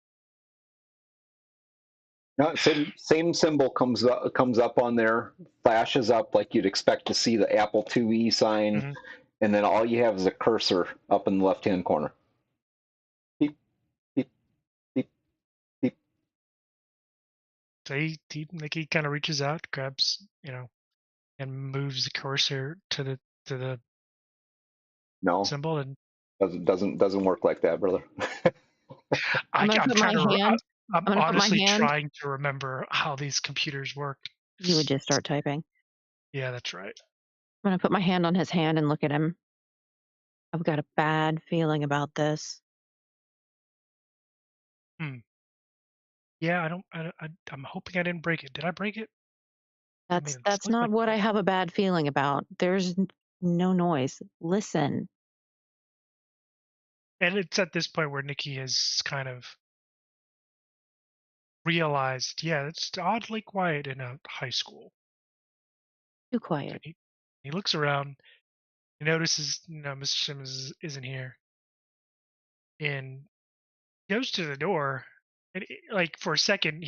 No, same symbol comes up on there, flashes up like you'd expect to see the Apple IIe sign, Mhm. and then all you have is a cursor up in the left-hand corner. Beep, beep, beep, beep. So he kind of reaches out, grabs, and moves the cursor to the No, symbol, and doesn't work like that, brother. I'm gonna I'm put my trying to. hand. I'm I'm gonna put my honestly hand. trying to remember how these computers work. You would just start typing. Yeah, that's right. I'm gonna put my hand on his hand and look at him. I've got a bad feeling about this. Hmm. Yeah, I'm hoping I didn't break it. Did I break it? I mean, it That's looked not like. what I have a bad feeling about. There's no noise. Listen. And it's at this point where Nikki has kind of realized, yeah, it's oddly quiet in a high school. Too And quiet. he looks around. He notices, Mr. Simmons isn't here, and goes to the door. And like for a second,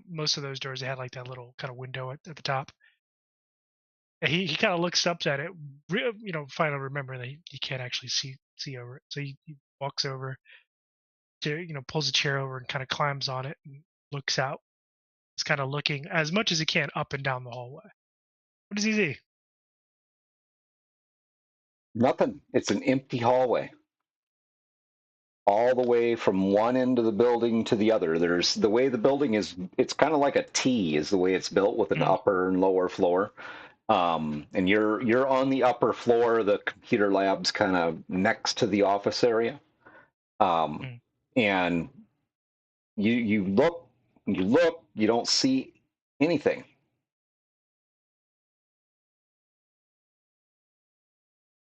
most of those doors they had like that little kind of window at the top. And he kind of looks up at it, finally remember that he can't actually see over it. So he walks over to, pulls a chair over and kind of climbs on it and looks out. He's kind of looking as much as he can up and down the hallway. What does he see? Nothing. It's an empty hallway. All the way from one end of the building to the other. There's the way the building is, it's kind of like a T is the way it's built with an Mm, upper and lower floor. And you're on the upper floor, the computer lab's kind of next to the office area. mm. And you look, you don't see anything.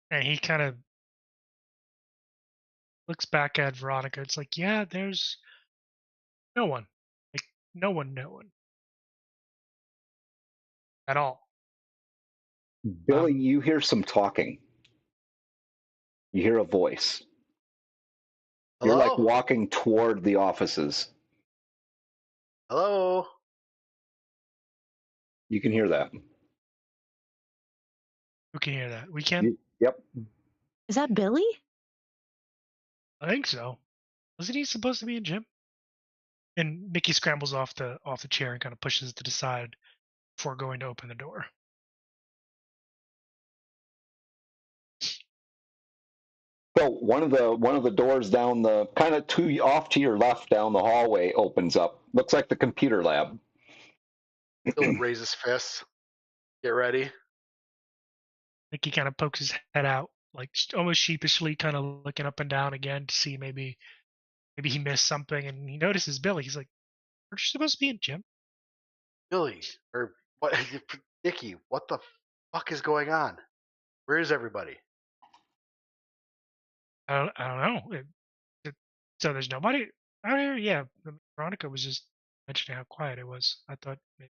And he kind of looks back at Veronica. It's like, yeah, there's no one. Like, no one at all. Billy, Um, you hear some talking. You hear a voice. You're like Hello? walking toward the offices. Hello? You can hear that. who can hear that? We can? Yep. Is that Billy? I think so. Wasn't he supposed to be in gym? And Nikki scrambles off the chair and kind of pushes it to the side before going to open the door. So one of the doors down the kind of off to your left down the hallway opens up. Looks like the computer lab. He'll raise his fists. Get ready. Nikki kind of pokes his head out, like almost sheepishly, kind of looking up and down again to see maybe he missed something, and he notices Billy. He's like, "Aren't you supposed to be in gym?" Billy, or what? Nikki, what the fuck is going on? Where is everybody? I don't know. So there's nobody out here. Yeah, Veronica was just mentioning how quiet it was. I thought maybe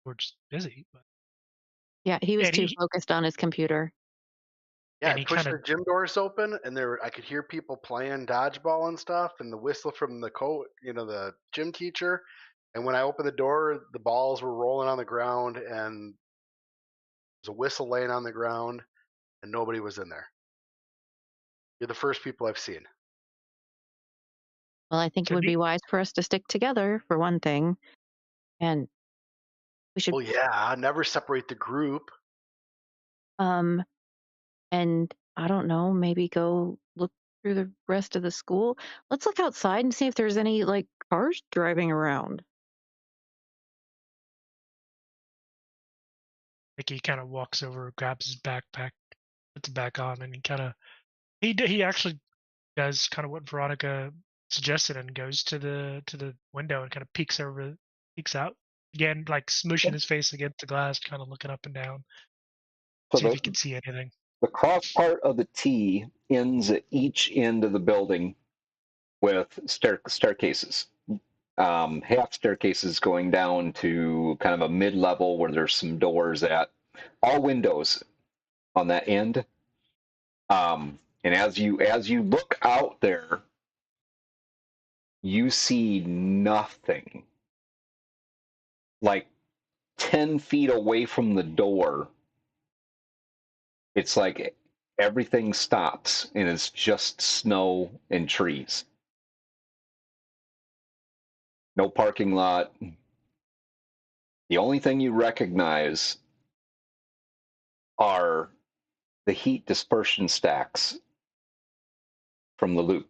we're just busy, but Yeah, he was and too he focused on his computer. Yeah, I and he kind pushed of the gym doors open, and I could hear people playing dodgeball and stuff, and the whistle from the gym teacher. And when I opened the door, the balls were rolling on the ground, and there's a whistle laying on the ground, and nobody was in there. You're the first people I've seen. Well, I think it so would be wise for us to stick together for one thing, and we should Well, yeah, never separate the group. um and I don't know, maybe go look through the rest of the school. Let's look outside and see if there's any like cars driving around. Mickey kind of walks over, grabs his backpack, puts it back on, and he actually does kind of what Veronica suggested and goes to the window and kind of peeks out. again, like smushing his face against the glass, kind of looking up and down, So see if he can see anything. the cross part of the T ends at each end of the building with staircases. Half staircases going down to kind of a mid-level where there's some doors at, all windows on that end. And as you look out there, you see nothing. Like 10 feet away from the door, it's like everything stops and it's just snow and trees. No parking lot. The only thing you recognize are the heat dispersion stacks from the loop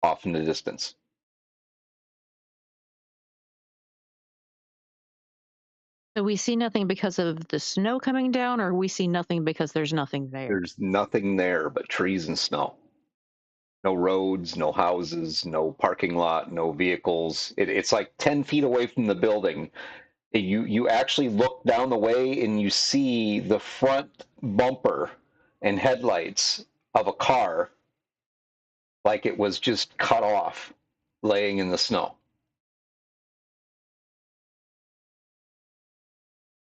off in the distance. So we see nothing because of the snow coming down, or we see nothing because there's nothing there? There's nothing there but trees and snow. No roads, no houses, no parking lot, no vehicles. It's like 10 feet away from the building. You actually look down the way and you see the front bumper and headlights of a car like it was just cut off, laying in the snow.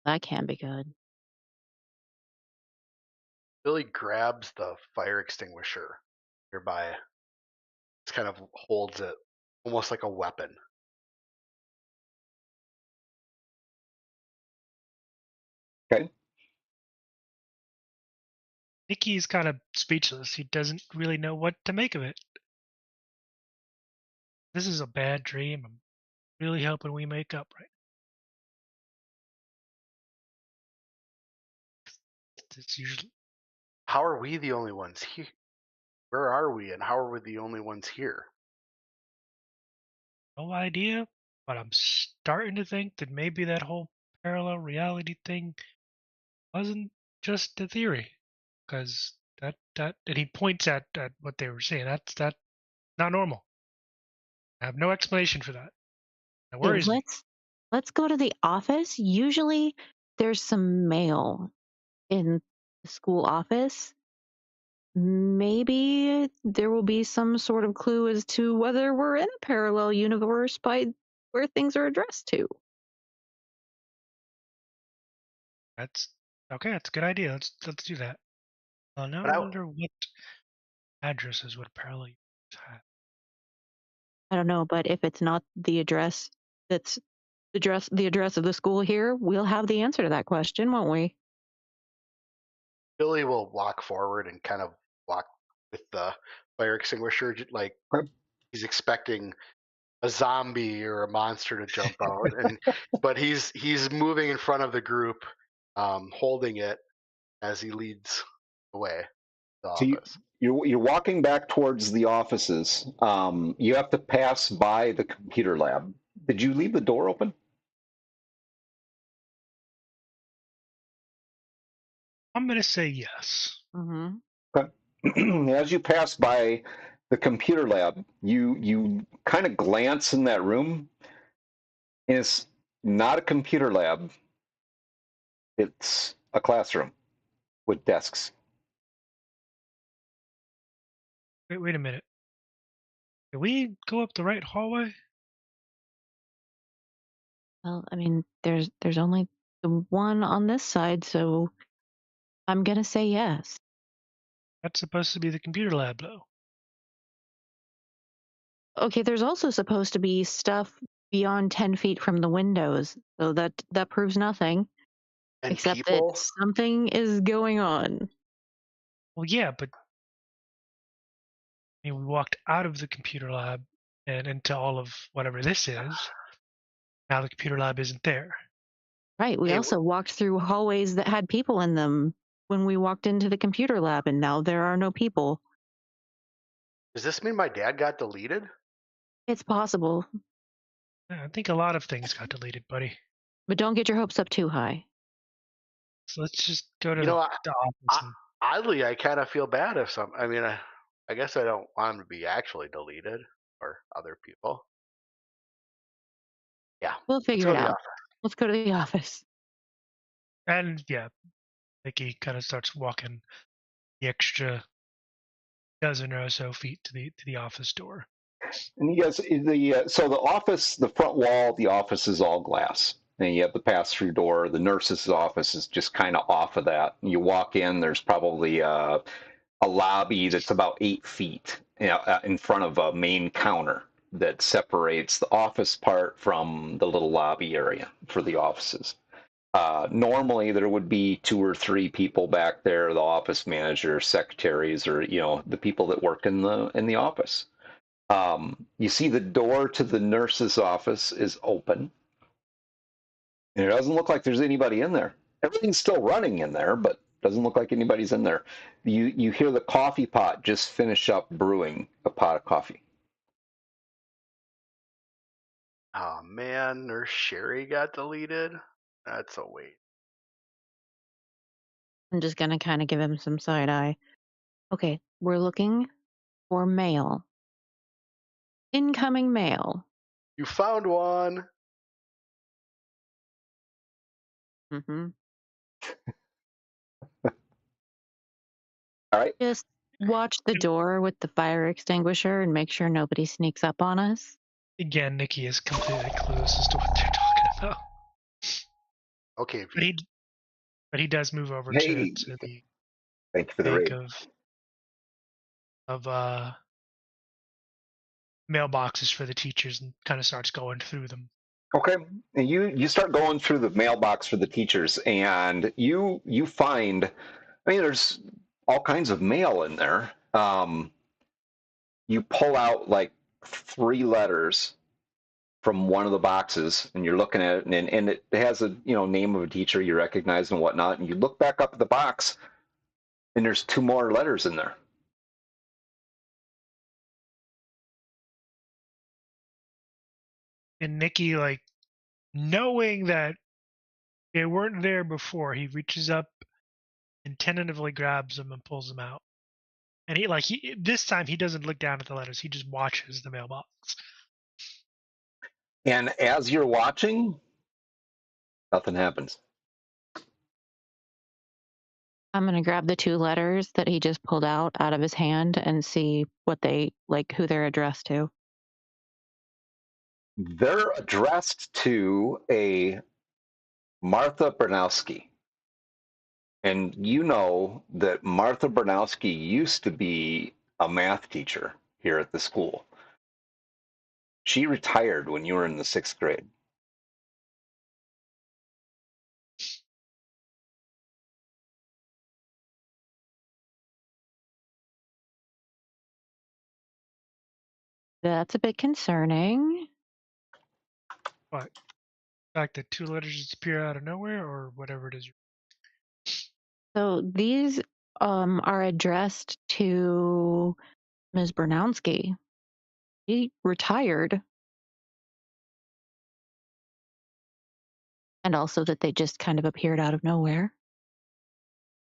That can be good. Billy grabs the fire extinguisher nearby. Just kind of holds it almost like a weapon. Okay. Nikki's kind of speechless. He doesn't really know what to make of it. This is a bad dream. I'm really hoping we make up right. It's usually How are we the only ones here? Where are we, and how are we the only ones here? no idea, but I'm starting to think that maybe that whole parallel reality thing wasn't just a theory, because that and he points at what they were saying. That's not normal. I have no explanation for that. That Okay, worries me. let's go to the office. Usually there's some mail in the school office. Maybe there will be some sort of clue as to whether we're in a parallel universe by where things are addressed to. That's okay. That's a good idea. Let's do that. Now But I I, wonder what addresses would parallel universe have. I don't know, but if it's not the address that's the address of the school here, we'll have the answer to that question, won't we? Billy will walk forward and kind of walk with the fire extinguisher, like Okay. he's expecting a zombie or a monster to jump out, but he's moving in front of the group, holding it as he leads the way to the So office. you're walking back towards the offices. You have to pass by the computer lab. Did you leave the door open? I'm gonna say yes. Mm-hmm. Okay. As you pass by the computer lab, you kind of glance in that room, and it's not a computer lab. It's a classroom with desks. Wait a minute. Did we go up the right hallway? Well, I mean, there's only the one on this side, so I'm gonna say yes. That's supposed to be the computer lab, though. Okay, there's also supposed to be stuff beyond 10 feet from the windows, so that proves nothing, And except that people, something is going on. Well, yeah, but I mean, we walked out of the computer lab and into all of whatever this is. Now the computer lab isn't there. Right, we hey, also walked through hallways that had people in them when we walked into the computer lab, and now there are no people. does this mean my dad got deleted? It's possible, Yeah, I think a lot of things got deleted, buddy. but don't get your hopes up too high. So let's just go to You know, the office I, and oddly, I kind of feel bad if some. I mean, I guess I don't want him to be actually deleted or other people. Yeah, We'll let's figure go it to the out. office. Let's go to the office. And yeah, Nikki kind of starts walking the extra dozen or so feet to the office door. And you guys, so the office, the front wall, the office is all glass. And you have the pass-through door. The nurse's office is just kind of off of that. You walk in, there's probably a lobby that's about 8 feet, in front of a main counter that separates the office part from the little lobby area for the offices. Normally, there would be 2 or 3 people back there: the office manager, secretaries, or the people that work in the office. You see the door to the nurse's office is open, and it doesn't look like there's anybody in there. Everything's still running in there, but doesn't look like anybody's in there. You hear the coffee pot just finish up brewing a pot of coffee. Oh man, Nurse Sherry got deleted. That's a wait. I'm just gonna kind of give him some side eye. Okay, we're looking for mail. Incoming mail. You found one. Mm-hmm. All right. Just watch the door with the fire extinguisher and make sure nobody sneaks up on us. Again, Nikki is completely clueless as to what they're talking about. Okay. But he does move over Hey, to the thank you for the bank raid. of mailboxes for the teachers and kind of starts going through them. Okay, and you start going through the mailbox for the teachers, and you find, there's all kinds of mail in there. You pull out like 3 letters from one of the boxes, and you're looking at it, and it has a name of a teacher you recognize and whatnot. And you look back up at the box, and there's 2 more letters in there. And Nikki, like, knowing that they weren't there before, he reaches up and tentatively grabs them and pulls them out. And he this time he doesn't look down at the letters. He just watches the mailbox. And as you're watching, nothing happens. I'm gonna grab the 2 letters that he just pulled out of his hand and see what they who they're addressed to. They're addressed to a Martha Bernowski. And you know that Martha Bernowski used to be a math teacher here at the school. She retired when you were in the 6th grade. That's a bit concerning. But the fact that 2 letters just appear out of nowhere, or whatever it is. So these are addressed to Ms. Bernowski. She retired. And also that they just kind of appeared out of nowhere.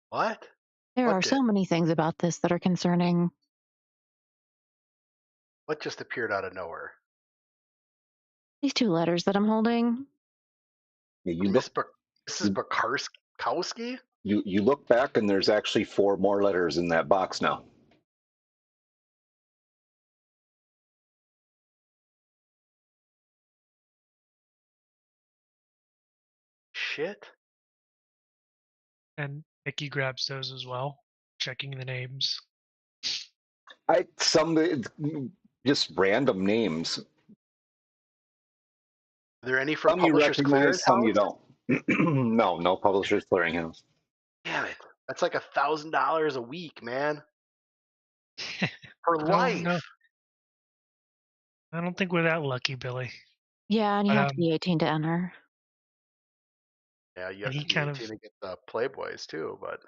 What? There What are did? so many things about this that are concerning. What just appeared out of nowhere? These 2 letters that I'm holding. Yeah, you look, Mrs. Bukowski? you look back, and there's actually 4 more letters in that box now. Shit. And Nikki grabs those as well, checking the names. Some just random names. Are there any from Some you Publishers recognize, some you Clearinghouse? don't. No Publishers Clearinghouse. Damn it. That's like $1,000 a week, man. For I don't life. know. I don't think we're that lucky, Billy. Yeah, and you have to be 18 to enter. Yeah, you And have he to be kind 18 of- to get the Playboys too, but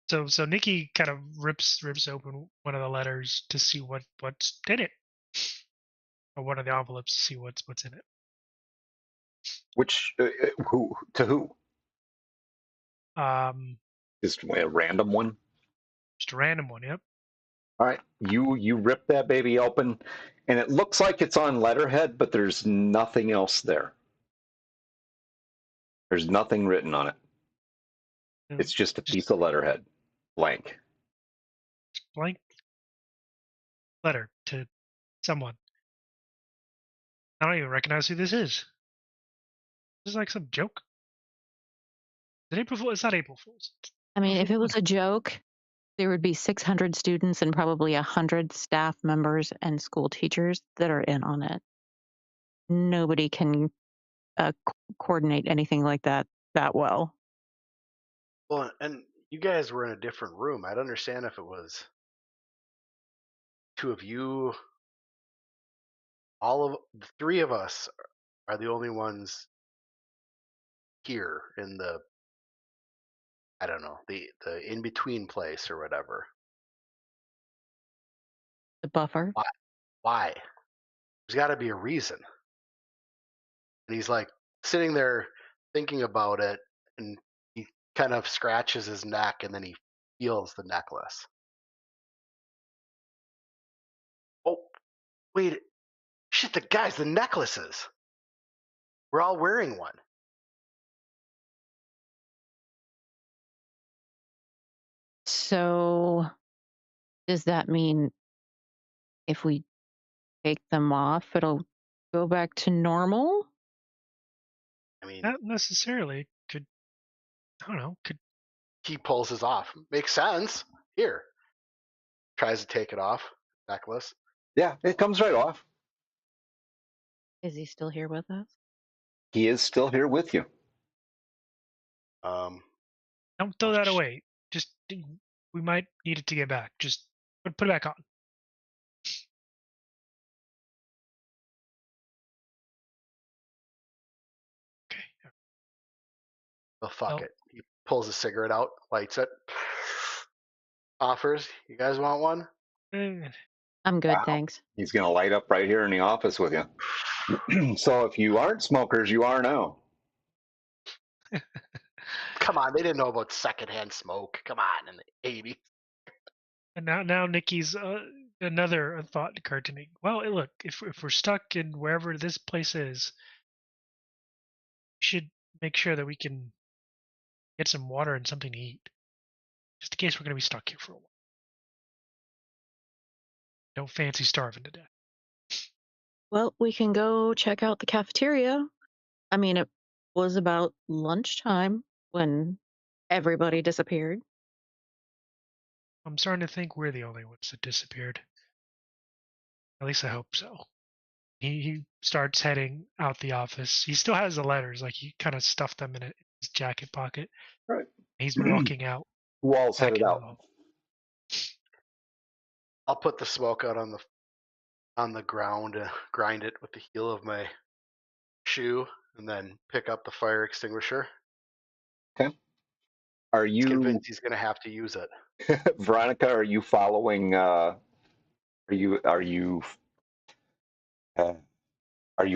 So Nikki kind of rips open one of the letters to see what's in it, or one of the envelopes to see what's in it. Which who to who? Just a random one. Just a random one. Yep. All right, you rip that baby open, and it looks like it's on letterhead, but there's nothing else there. There's nothing written on it. No, It's just a just piece of letterhead, blank. blank letter to someone. I don't even recognize who this is. This is like some joke. Is it April Fool's? It's not April Fool's. I mean, April if it was Fool's. a joke, there would be 600 students and probably 100 staff members and school teachers that are in on it. Nobody can coordinate anything like that well. Well, and you guys were in a different room. I'd understand if it was two of you. All of the three of us are the only ones here in the, I don't know, the in between place or whatever. The buffer. Why? There's got to be a reason. And he's like sitting there thinking about it, and he kind of scratches his neck, and then he feels the necklace. Oh, wait, shit! The necklaces. We're all wearing one. So does that mean if we take them off, it'll go back to normal? I mean, Not necessarily. Could, I don't know. Could he pulls his off. Makes sense. Here, tries to take it off. Necklace. Yeah, it comes right off. Is he still here with us? He is still here with you. don't throw that away. Just we might need it to get back. Just put it back on. Okay. Well, fuck Oh. it. He pulls a cigarette out, lights it, offers. You guys want one? I'm good, Wow. thanks. He's going to light up right here in the office with you. So if you aren't smokers, you are now. Come on, they didn't know about secondhand smoke. Come on, in the 80s. And now Nikki's another thought occurred to me. Well, look, if we're stuck in wherever this place is, we should make sure that we can get some water and something to eat, just in case we're going to be stuck here for a while. Don't fancy starving to death. Well, we can go check out the cafeteria. I mean, it was about lunchtime when everybody disappeared. I'm starting to think we're the only ones that disappeared. At least I hope so. He starts heading out the office. He still has the letters, like he kind of stuffed them in his jacket pocket. Right. He's walking out. Who all's back headed in the out? hall. I'll put the smoke out on the ground, grind it with the heel of my shoe, and then pick up the fire extinguisher. Okay. Are He's you, convinced he's going to have to use it. Veronica? Are you following? Are you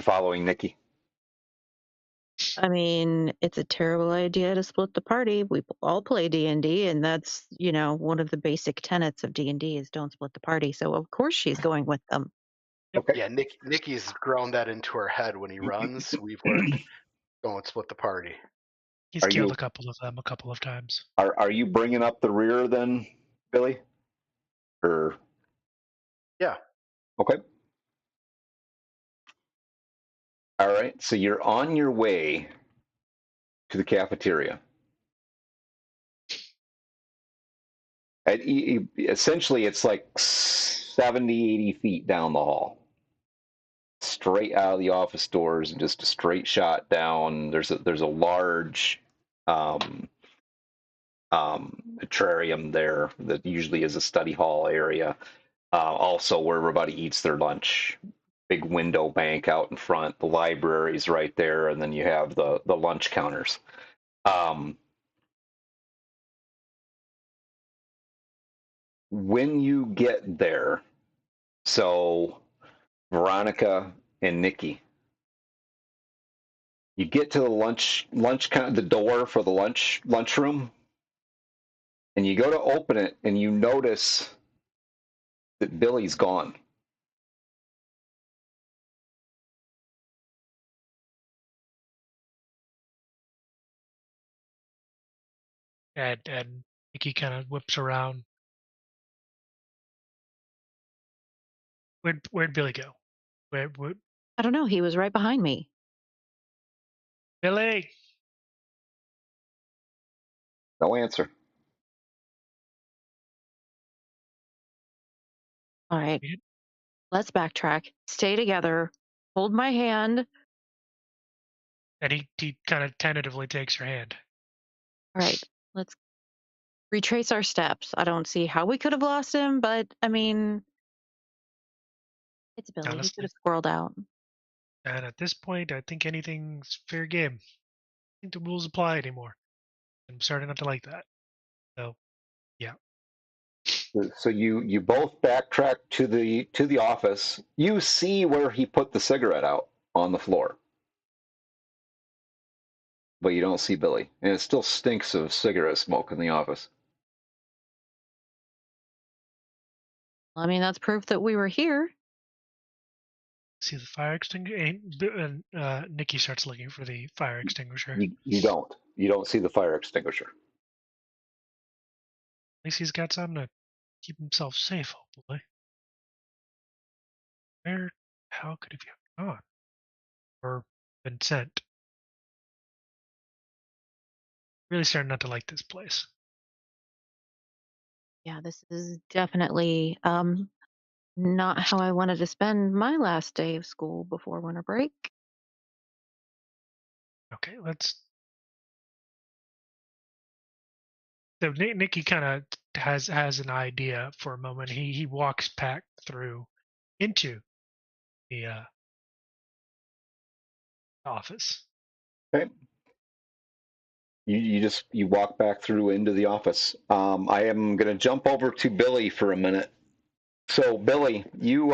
following Nikki? I mean, it's a terrible idea to split the party. We all play D&D, and that's, one of the basic tenets of D&D is don't split the party. So of course she's going with them. Okay. Yeah, Nikki's ground that into her head when he runs. We've learned don't split the party. He's Are killed you- a couple of them a couple of times. Are you bringing up the rear then, Billy? Or Yeah. okay. All right. So you're on your way to the cafeteria. Essentially, it's like 70, 80 feet down the hall, straight out of the office doors, and just a straight shot down. There's a large atrium there that usually is a study hall area. Also, where everybody eats their lunch. Big window bank out in front. The library's right there, and then you have the lunch counters. When you get there, so Veronica and Nikki, you get to the lunch the door for the lunchroom, and you go to open it, and you notice that Billy's gone. And Nikki kind of whips around. Where'd Billy go? Where I don't know. He was right behind me. Billy? No answer. All right. Let's backtrack. Stay together. Hold my hand. And he kind of tentatively takes her hand. All right. Let's retrace our steps. I don't see how we could have lost him, but I mean, it's Billy. He Honestly. could have squirreled out. And at this point, I think anything's fair game. I think the rules apply anymore. I'm starting not to like that. So, yeah. So you both backtrack to the office. You see where he put the cigarette out on the floor, but you don't see Billy, and it still stinks of cigarette smoke in the office. I mean, that's proof that we were here. See the fire extinguisher? And Nikki starts looking for the fire extinguisher. You don't see the fire extinguisher. At least he's got something to keep himself safe, hopefully. Where, how could he have gone? Or been sent? Really starting not to like this place. Yeah, this is definitely not how I wanted to spend my last day of school before winter break. Okay, let's. So Nikki kind of has an idea for a moment. He walks back through into the office. Okay. You walk back through into the office. I am going to jump over to Billy for a minute. So Billy, you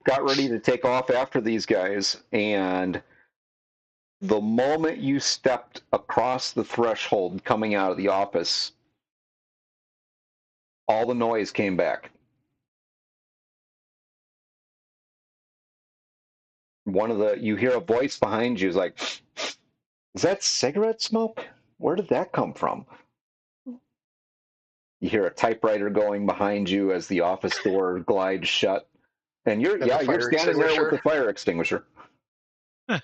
got ready to take off after these guys, and the moment you stepped across the threshold coming out of the office, all the noise came back. You hear a voice behind you is like, is that cigarette smoke? Where did that come from? You hear a typewriter going behind you as the office door glides shut. And you're standing there with the fire extinguisher. Look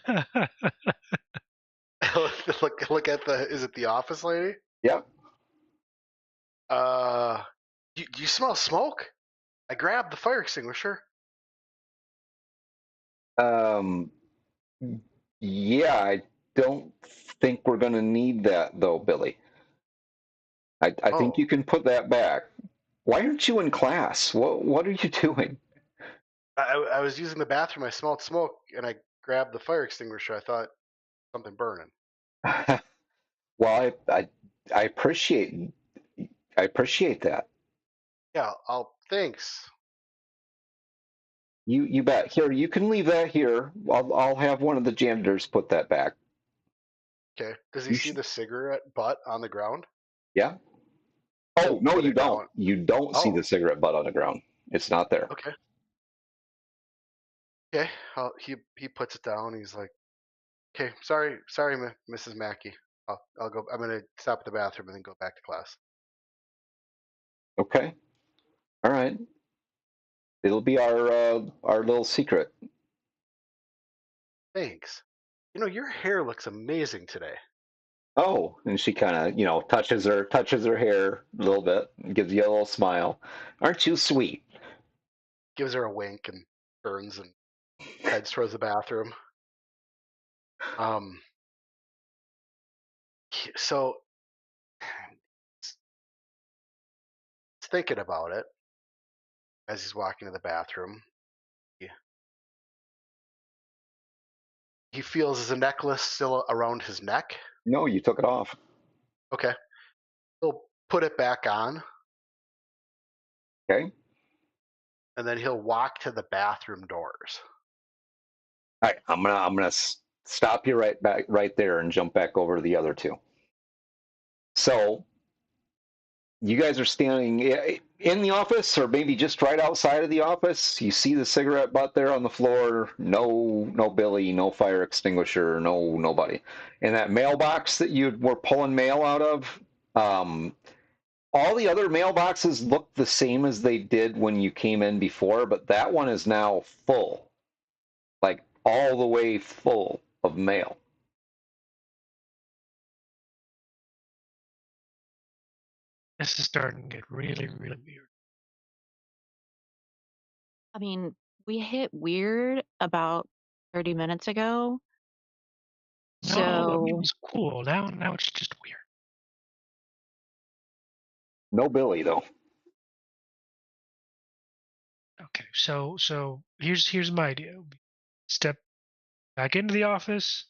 at is it the office lady? Yep. Do you smell smoke? I grabbed the fire extinguisher. Yeah, I don't think we're going to need that though, Billy. I think you can put that back. Why aren't you in class? What are you doing? I was using the bathroom. I smelled smoke, and I grabbed the fire extinguisher. I thought something burning. Well, I appreciate that. Yeah, thanks. You bet. Here, you can leave that here. I'll have one of the janitors put that back. Okay. Does he see the cigarette butt on the ground? Yeah. Oh, no, you don't. Down. You don't see the cigarette butt on the ground. It's not there. Okay. Okay. He puts it down. He's like, okay, sorry, Mrs. Mackey. I'll go. I'm gonna stop at the bathroom and then go back to class. Okay. All right. It'll be our little secret. Thanks. Your hair looks amazing today. Oh, and she kind of, touches her hair a little bit, and gives you a little smile. Aren't you sweet? Gives her a wink and turns and heads towards the bathroom. So thinking about it as he's walking to the bathroom. He feels the necklace still around his neck. No, you took it off. Okay. He'll put it back on. Okay. And then he'll walk to the bathroom doors. All right, I'm gonna stop you right there and jump back over to the other two. So you guys are standing in the office, or maybe just right outside of the office. You see the cigarette butt there on the floor. No Billy, no fire extinguisher, nobody. And that mailbox that you were pulling mail out of, All the other mailboxes look the same as they did when you came in before, but that one is now full, like all the way full of mail. This is starting to get really, really weird. I mean, we hit weird about 30 minutes ago. No, I mean, it So, was cool. Now it's just weird. No Billy though. Okay, so here's my idea. We step back into the office,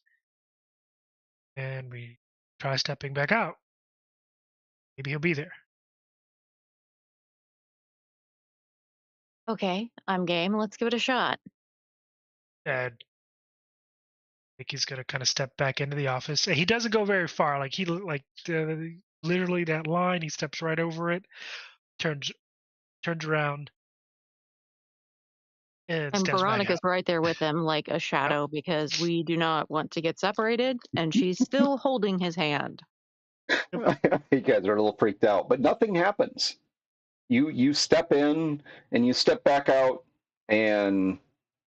and we try stepping back out. Maybe he'll be there. okay, I'm game. Let's give it a shot. And I think he's gonna kind of step back into the office. And he doesn't go very far. Like literally that line. He steps right over it, turns around, and And steps back Veronica's out. right there with him like a Yep. shadow because we do not want to get separated, and she's still holding his hand. You guys are a little freaked out, but nothing happens. You step in and you step back out, and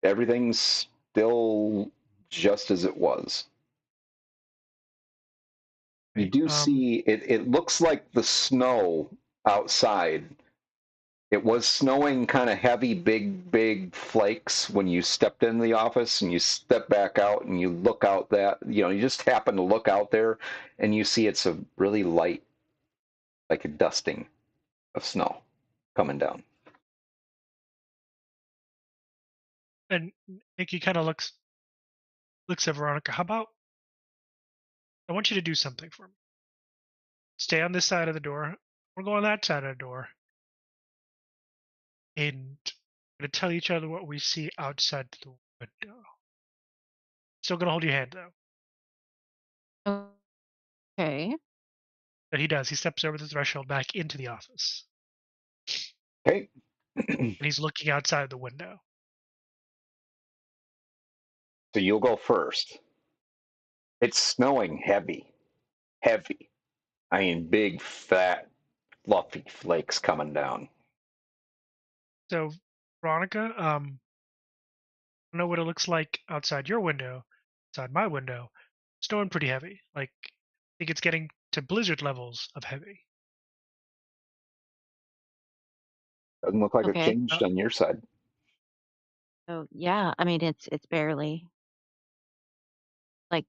everything's still just as it was. You Right. do see it. It looks like the snow outside. It was snowing kind of heavy, big flakes when you stepped in the office, and you step back out and you look out that, you just happen to look out there and you see it's a really light, like a dusting of snow coming down. And Nikki kind of looks at Veronica. How about I want you to do something for me. Stay on this side of the door. We're going on that side of the door. And we're gonna tell each other what we see outside the window. Still gonna hold your hand though. Okay. But he does. He steps over the threshold back into the office. Okay. And he's looking outside the window. So you'll go first. It's snowing heavy. I mean, big, fat, fluffy flakes coming down. So, Veronica, I don't know what it looks like outside your window, outside my window. Snowing pretty heavy. Like, I think it's getting to blizzard levels of heavy. Doesn't look like it Okay. changed on your side. So yeah, I mean it's barely like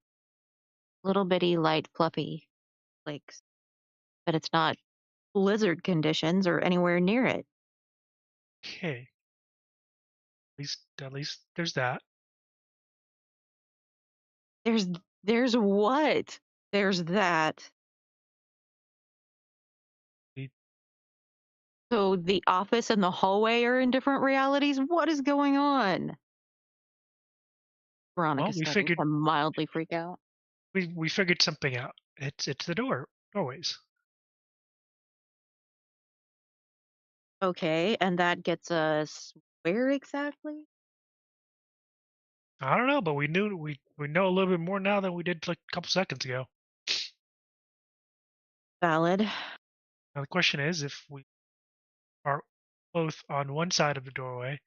little bitty light fluffy flakes, but it's not blizzard conditions or anywhere near it. Okay. At least there's that. There's there's what? There's that. We, So the office and the hallway are in different realities? What is going on? well, Veronica's starting to mildly freak out. we figured something out. It's the doorways. Okay, and that gets us where exactly? I don't know, but we know a little bit more now than we did like a couple seconds ago. Valid. Now the question is, if we are both on one side of the doorway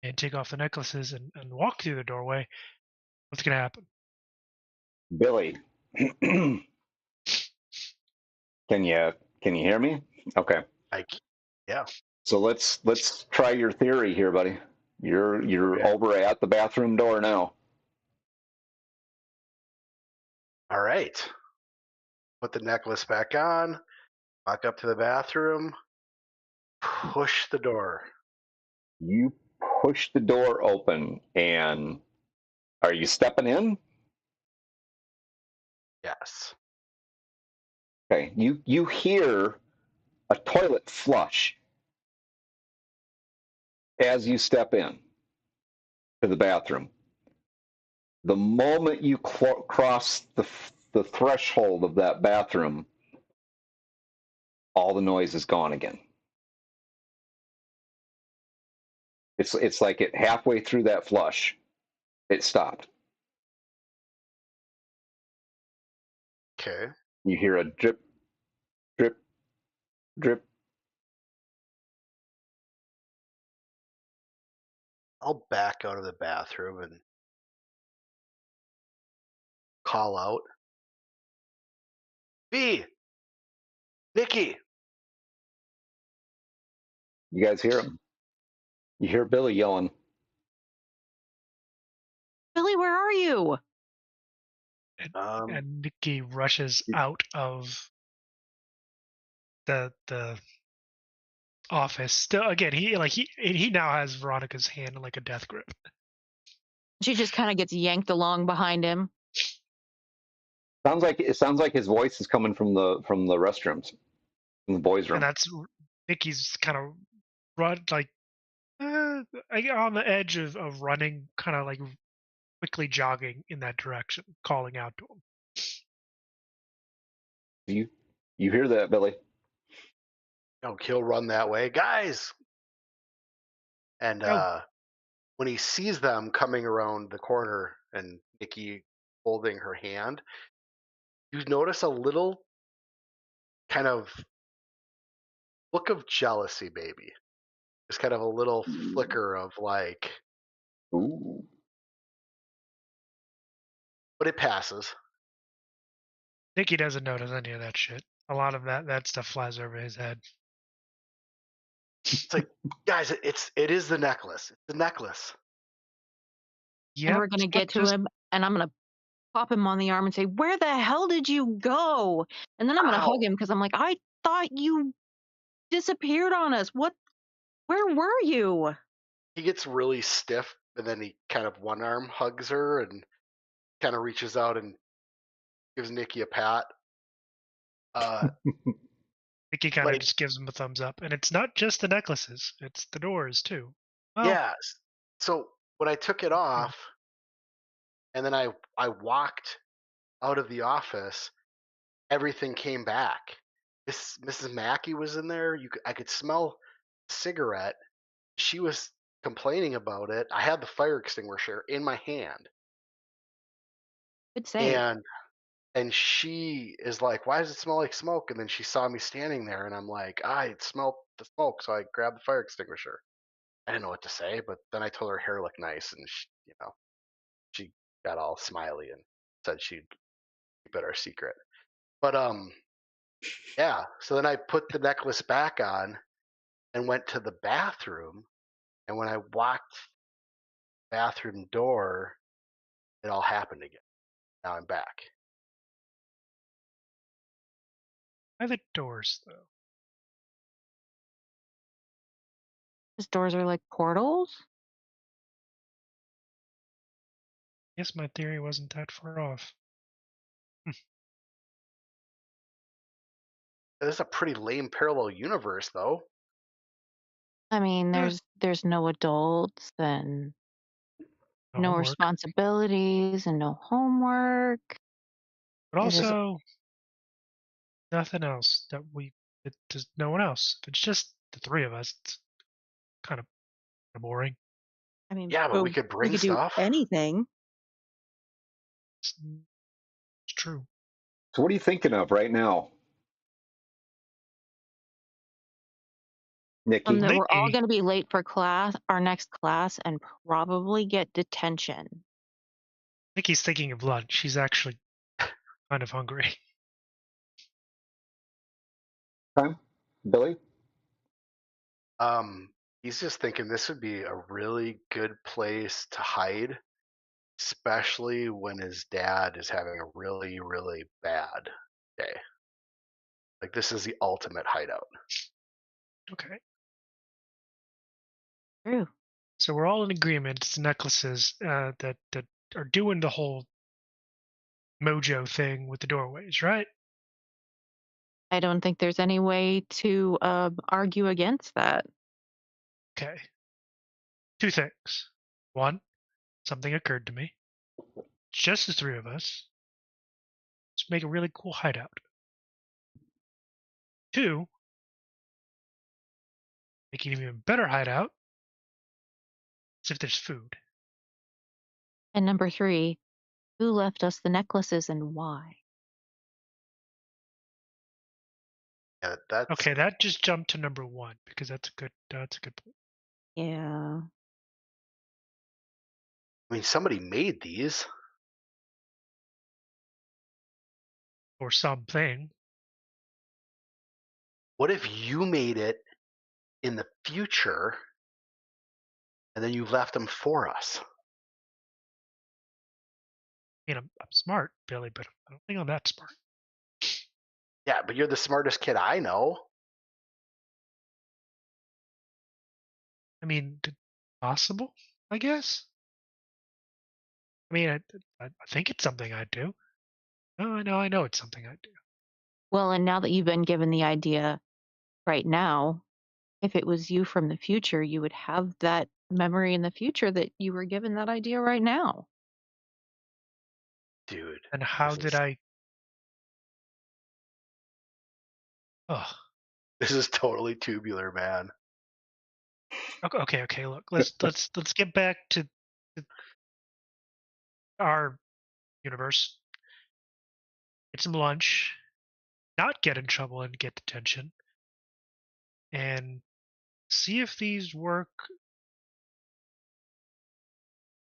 and take off the necklaces and walk through the doorway, what's gonna happen? Billy, can you hear me? Okay. Yeah. So let's try your theory here, buddy. You're Okay. over at the bathroom door now. All right. Put the necklace back on. Walk up to the bathroom. Push the door. You push the door open, and are you stepping in? Yes. Okay. You hear a toilet flush as you step in to the bathroom. The moment you cross the threshold of that bathroom, all the noise is gone again. It's like it halfway through that flush, it stopped. Okay. You hear a drip, Drip. I'll back out of the bathroom and call out, B, Nikki. You guys hear him? You hear Billy yelling. Billy, where are you? And Nikki rushes out of the office. Still, again, he now has Veronica's hand in like a death grip. She just kind of gets yanked along behind him. Sounds like his voice is coming from the restrooms, from the boys' room. And that's Nikki's kind of run like on the edge of running, kind of like quickly jogging in that direction, calling out to him. You hear that, Billy? He'll run that way, guys. And when he sees them coming around the corner and Nikki holding her hand, you notice a little kind of look of jealousy, maybe. There's kind of a little flicker of like, Ooh. but it passes. Nikki doesn't notice any of that shit. A lot of that stuff flies over his head. It's like, guys, it is the necklace. It's the necklace. Yeah, And we're going to get to him, and I'm going to pop him on the arm and say, where the hell did you go? And then I'm going to hug him because I'm like, I thought you disappeared on us. Where were you? He gets really stiff, and then he kind of one arm hugs her and kind of reaches out and gives Nikki a pat. Nikki kind of just gives him a thumbs up. And it's not just the necklaces, it's the doors too. Well, yes. So when I took it off and then I walked out of the office, everything came back. Mrs. Mackey was in there. I could smell cigarette. She was complaining about it. I had the fire extinguisher in my hand. Good save. And she is like, why does it smell like smoke? And then she saw me standing there, and I'm like, I smelled the smoke, so I grabbed the fire extinguisher. I didn't know what to say, but then I told her hair looked nice, and she got all smiley and said she'd keep it our secret. But yeah. So then I put the necklace back on and went to the bathroom, and when I walked the bathroom door, it all happened again. Now I'm back. Why the doors though? His doors are like portals. Guess my theory wasn't that far off. This is a pretty lame parallel universe, though. I mean, Yeah. there's no adults and no Homework. responsibilities and no homework. But It's just- also nothing else there's no one else. If it's just the three of us, it's kind of boring. I mean, Yeah, but we could bring do stuff. anything. It's true. So what are you thinking of right now, Nikki? That we're all Nikki. going to be late for our next class, and probably get detention. Nikki's thinking of lunch. She's actually kind of hungry. Okay. Billy? He's just thinking this would be a really good place to hide, especially when his dad is having a really, really bad day. Like, this is the ultimate hideout. Okay. True. So we're all in agreement. It's necklaces that are doing the whole mojo thing with the doorways, right? I don't think there's any way to argue against that. Okay. Two things. One, something occurred to me. It's just the three of us. Let's make a really cool hideout. Two, make an even better hideout is if there's food. And number 3, who left us the necklaces and why? Yeah, that's. Okay, that just jumped to number 1 because that's a good point. Yeah. I mean, somebody made these. Or something. What if you made it in the future, and then you left them for us? I mean, I'm smart, Billy, but I don't think I'm that smart. Yeah, but you're the smartest kid I know. I mean, possible, I guess. I mean, I think it's something I'd do. No, I know it's something I'd do. Well, and now that you've been given the idea right now, if it was you from the future, you would have that memory in the future that you were given that idea right now. Dude. And how this did is, I? Oh, This is totally tubular, man. okay. Look, let's get back to our universe. Get some lunch, not get in trouble and get detention, and see if these work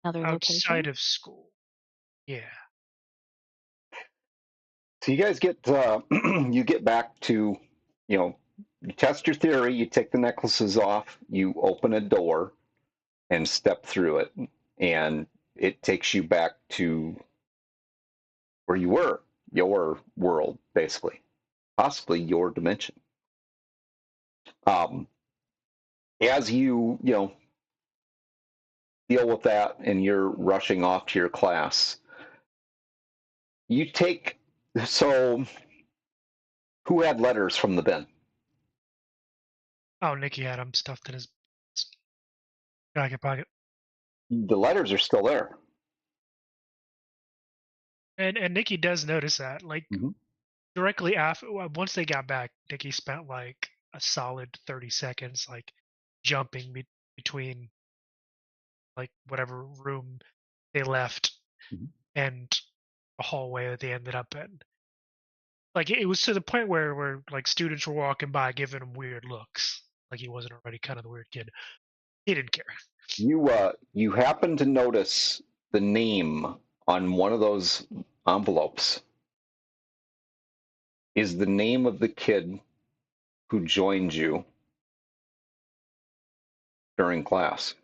Another outside location. of school. Yeah. So you guys get you get back to, you test your theory, you take the necklaces off, you open a door and step through it, and it takes you back to where you were, your world, basically, possibly your dimension. As you deal with that and you're rushing off to your class, you take, so who had letters from the bin? Oh, Nicky had them stuffed in his jacket pocket. The letters are still there. And Nicky does notice that, like, directly after, once they got back, Nicky spent like a solid 30 seconds, like, jumping between, like, whatever room they left and a hallway that they ended up in. Like, it was to the point where like students were walking by giving him weird looks, like he wasn't already kind of the weird kid. He didn't care. You happen to notice the name on one of those envelopes is the name of the kid who joined you during class.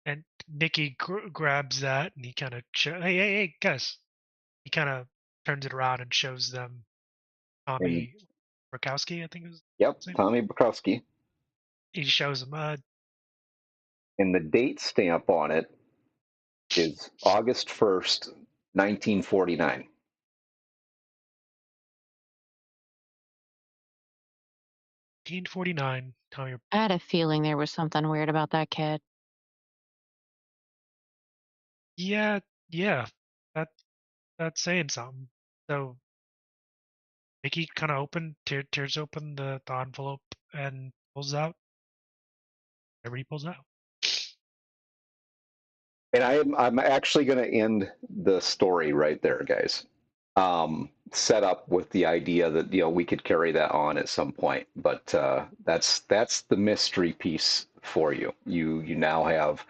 And Nicky grabs that and he kind of, hey, guys. He kind of turns it around and shows them And Tommy Bukowski, I think is yep, his name. Tommy Bukowski. He shows them, And the date stamp on it is August 1st, 1949. "1949, Tommy." I had a feeling there was something weird about that kid. Yeah, that that's saying something. So Mickey kind of tears open the envelope and pulls out whatever he pulls out. And I'm actually going to end the story right there, guys. Set up with the idea that we could carry that on at some point, but that's the mystery piece for you. You now have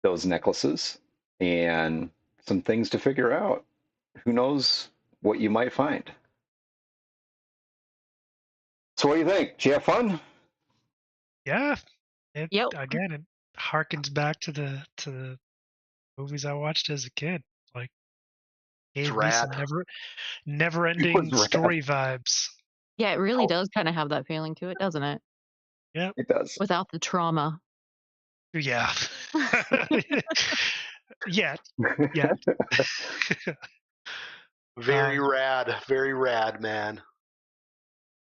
those necklaces and some things to figure out. Who knows what you might find? So what do you think? Did you have fun? Yeah, Yep. again, it harkens back to the movies I watched as a kid. Like, It's gave me some rad. never-ending rad. story vibes. Yeah, it really does kind of have that feeling to it, doesn't it? Yeah. It does. Without the trauma. Yeah. Yet. Very rad, man.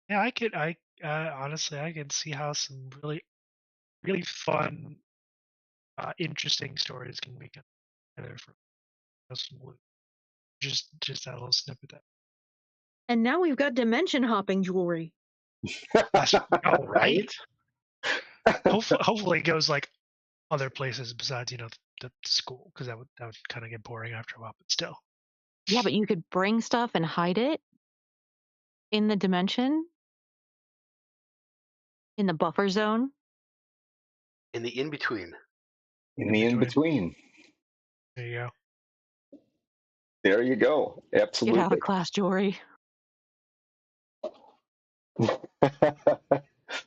Yeah, I honestly, I can see how some really fun, interesting stories can be together from Justin Blue. Just that little snippet. And now we've got dimension hopping jewelry. Oh, right? Right? Hopefully it goes like other places besides, the school, because that would kind of get boring after a while, but still. Yeah, but you could bring stuff and hide it. in the dimension, in the buffer zone. In the in-between. In the in-between. There you go. There you go. Get out Absolutely. of class, Jory.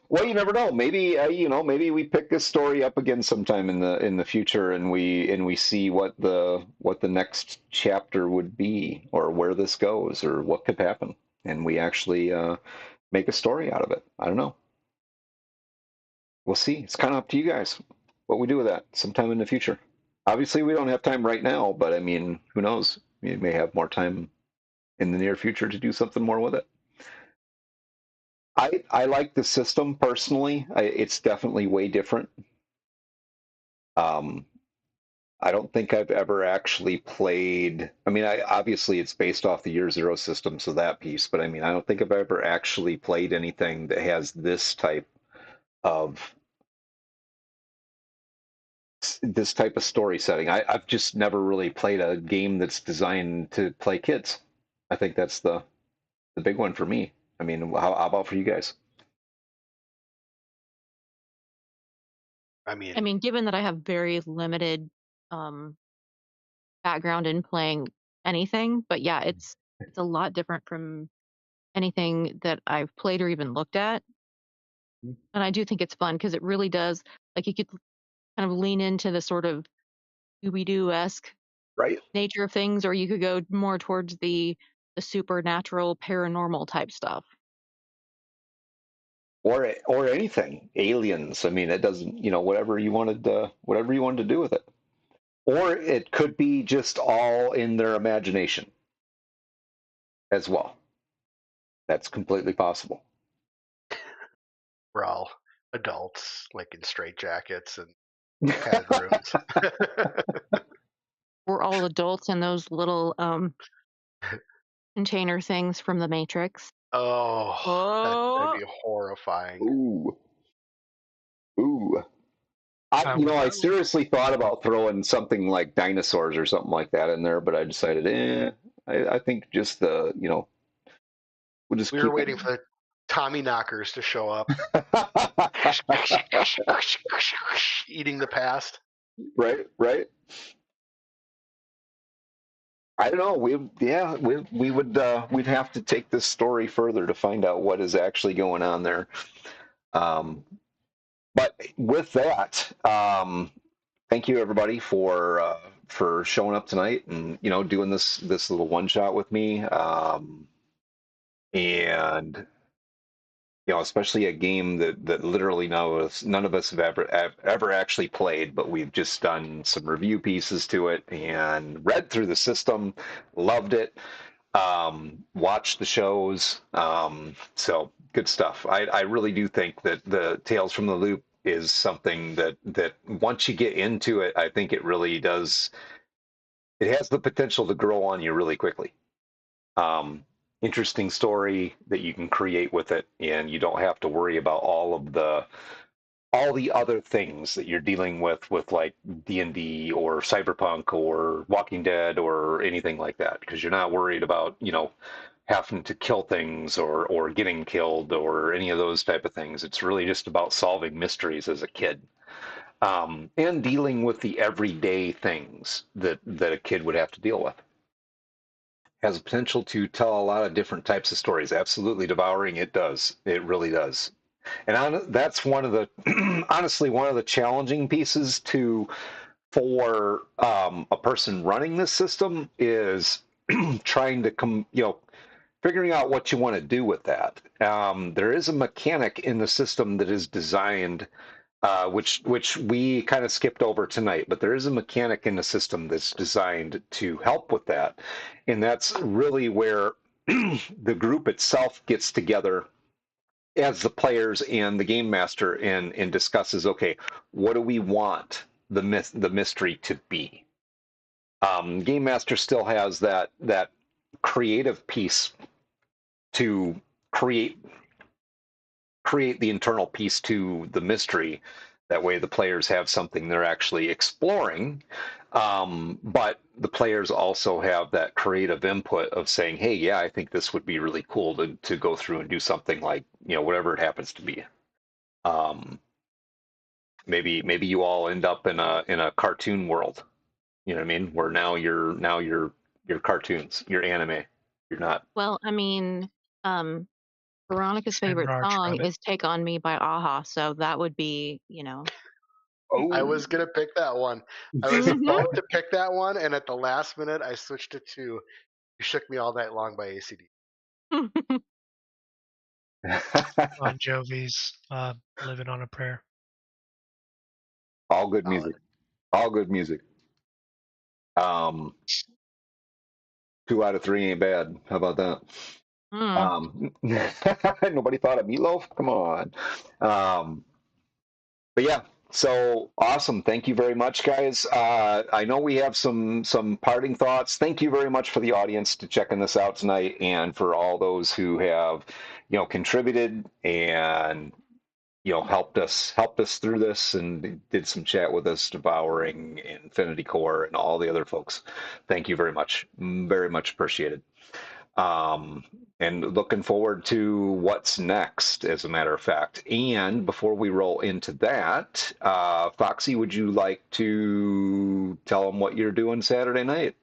Well, you never know. Maybe maybe we pick this story up again sometime in the future, and we see what the next chapter would be, or where this goes, or what could happen, and we actually make a story out of it. I don't know. We'll see. It's kind of up to you guys what we do with that sometime in the future. Obviously, we don't have time right now, but I mean, who knows? We may have more time in the near future to do something more with it. I like the system personally. It's definitely way different. I don't think I've ever actually played. I mean, obviously it's based off the Year Zero system, so that piece. But I mean, I don't think I've ever actually played anything that has this type of story setting. I've just never really played a game that's designed to play kids. I think that's the big one for me. I mean, how about for you guys? I I mean, mean, given that I have very limited background in playing anything, but yeah, it's a lot different from anything that I've played or even looked at. And I do think it's fun because it really does, like, you could kind of lean into the sort of Scooby-Doo-esque Right. nature of things, or you could go more towards the supernatural, paranormal type stuff. Or anything, aliens. I mean, it doesn't, whatever you wanted to do with it. Or it could be just all in their imagination as well. That's completely possible. we're all adults, like in straitjackets and padded rooms. We're all adults in those little container things from the Matrix. Oh, that'd Oh, be horrifying. Ooh. Ooh. I would I not- seriously thought about throwing something like dinosaurs or something like that in there, but I decided, I think just we'll just We keep were waiting for the Tommy knockers to show up, eating the past. Right. I don't know. We'd have to take this story further to find out what is actually going on there. But with that, thank you everybody for showing up tonight and doing this little one shot with me. And especially a game that literally none of us have ever actually played, but we've just done some review pieces to it and read through the system, loved it, watched the shows, so good stuff. I really do think that the Tales from the Loop is something that once you get into it, I think it really does. It has the potential to grow on you really quickly. Interesting story that you can create with it, and you don't have to worry about all the other things that you're dealing with like D&D or Cyberpunk or Walking Dead or anything like that, because you're not worried about having to kill things or getting killed or any of those type of things. It's really just about solving mysteries as a kid, and dealing with the everyday things that a kid would have to deal with. Has a potential to tell a lot of different types of stories. Absolutely devouring, it does. It really does. And that's one of the honestly one of the challenging pieces for a person running this system is trying to figuring out what you want to do with that. There is a mechanic in the system that is designed, which we kind of skipped over tonight, but there is a mechanic in the system that's designed to help with that, and that's really where the group itself gets together as the players and the game master and discusses, okay, what do we want the mystery to be? Game master still has that creative piece to create the internal piece to the mystery That way the players have something they're actually exploring, but the players also have that creative input of saying, hey, yeah, I think this would be really cool to go through and do something like, whatever it happens to be. Maybe you all end up in a cartoon world, you know what I mean? Where now you're cartoons, you're anime. You're not. Well, I mean, Veronica's favorite Sandra song Archer. is "Take on Me" by Aha, so that would be, I Oh. was gonna pick that one. I was Mhm. about to pick that one, and at the last minute, I switched it to "You Shook Me All Night Long" by ACD. Bon Jovi's "Living on a Prayer." All good Solid. music. All good music. Um, 2 out of 3 ain't bad. How about that? Mm. Nobody thought of Meatloaf? Come on. Um, but yeah, so awesome. Thank you very much, guys. I know we have some parting thoughts. Thank you very much for the audience to checking this out tonight, and for all those who have, contributed and helped us through this and did some chat with us, Devouring, Infinity Core, and all the other folks. Thank you very much. Very much appreciated. Um, and looking forward to what's next, as a matter of fact. And before we roll into that, Foxy, would you like to tell them what you're doing Saturday night?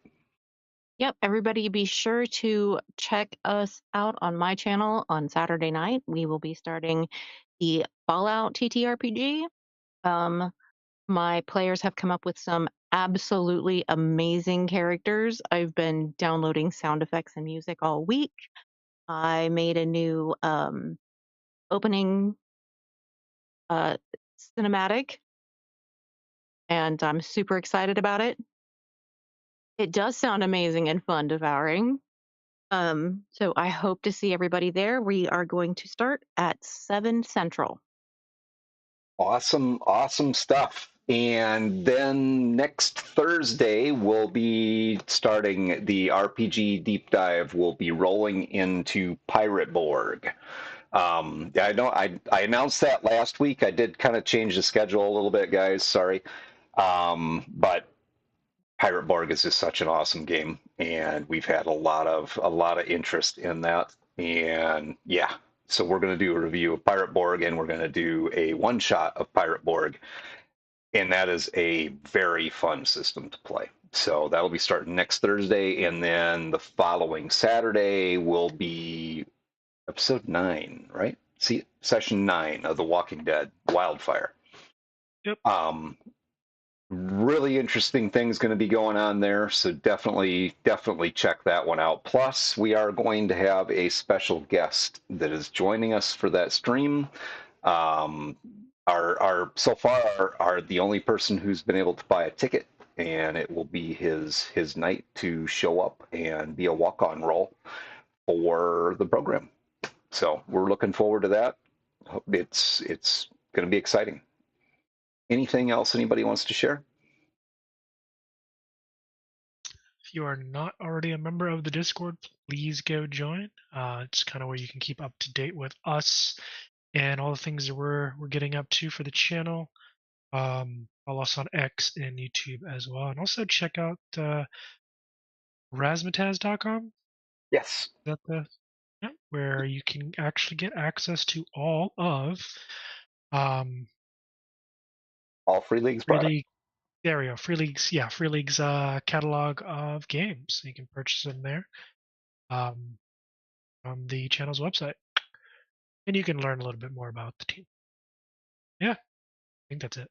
Yep, everybody be sure to check us out on my channel on Saturday night. We will be starting the Fallout TTRPG. My players have come up with some absolutely amazing characters. I've been downloading sound effects and music all week. I made a new opening cinematic, and I'm super excited about it. It does sound amazing and fun, Devouring. So I hope to see everybody there. We are going to start at 7 Central. Awesome, awesome stuff. And then next Thursday, we'll be starting the RPG deep dive. We'll be rolling into Pirate Borg. I know I announced that last week. I did kind of change the schedule a little bit, guys. Sorry. But Pirate Borg is just such an awesome game, and we've had a lot of interest in that. And yeah, so we're going to do a review of Pirate Borg, and we're going to do a one shot of Pirate Borg, and that is a very fun system to play. So that'll be starting next Thursday, and then the following Saturday will be episode 9, right? See, session 9 of The Walking Dead: Wildfire. Yep. Really interesting things going to be going on there, so definitely check that one out. Plus, we are going to have a special guest that is joining us for that stream. Our so far are the only person who's been able to buy a ticket, and it will be his night to show up and be a walk-on role for the program. So we're looking forward to that. It's going to be exciting. Anything else anybody wants to share? If you are not already a member of the Discord, please go join. It's kind of where you can keep up to date with us and all the things that we're getting up to for the channel. Follow us on X and YouTube as well, and also check out Razmataz.com. Yes. Is that where you can actually get access to all of All Free Leagues Free product. League. There we go. Free League's Free League's catalog of games. You can purchase them there on the channel's website, and you can learn a little bit more about the team. Yeah, I think that's it.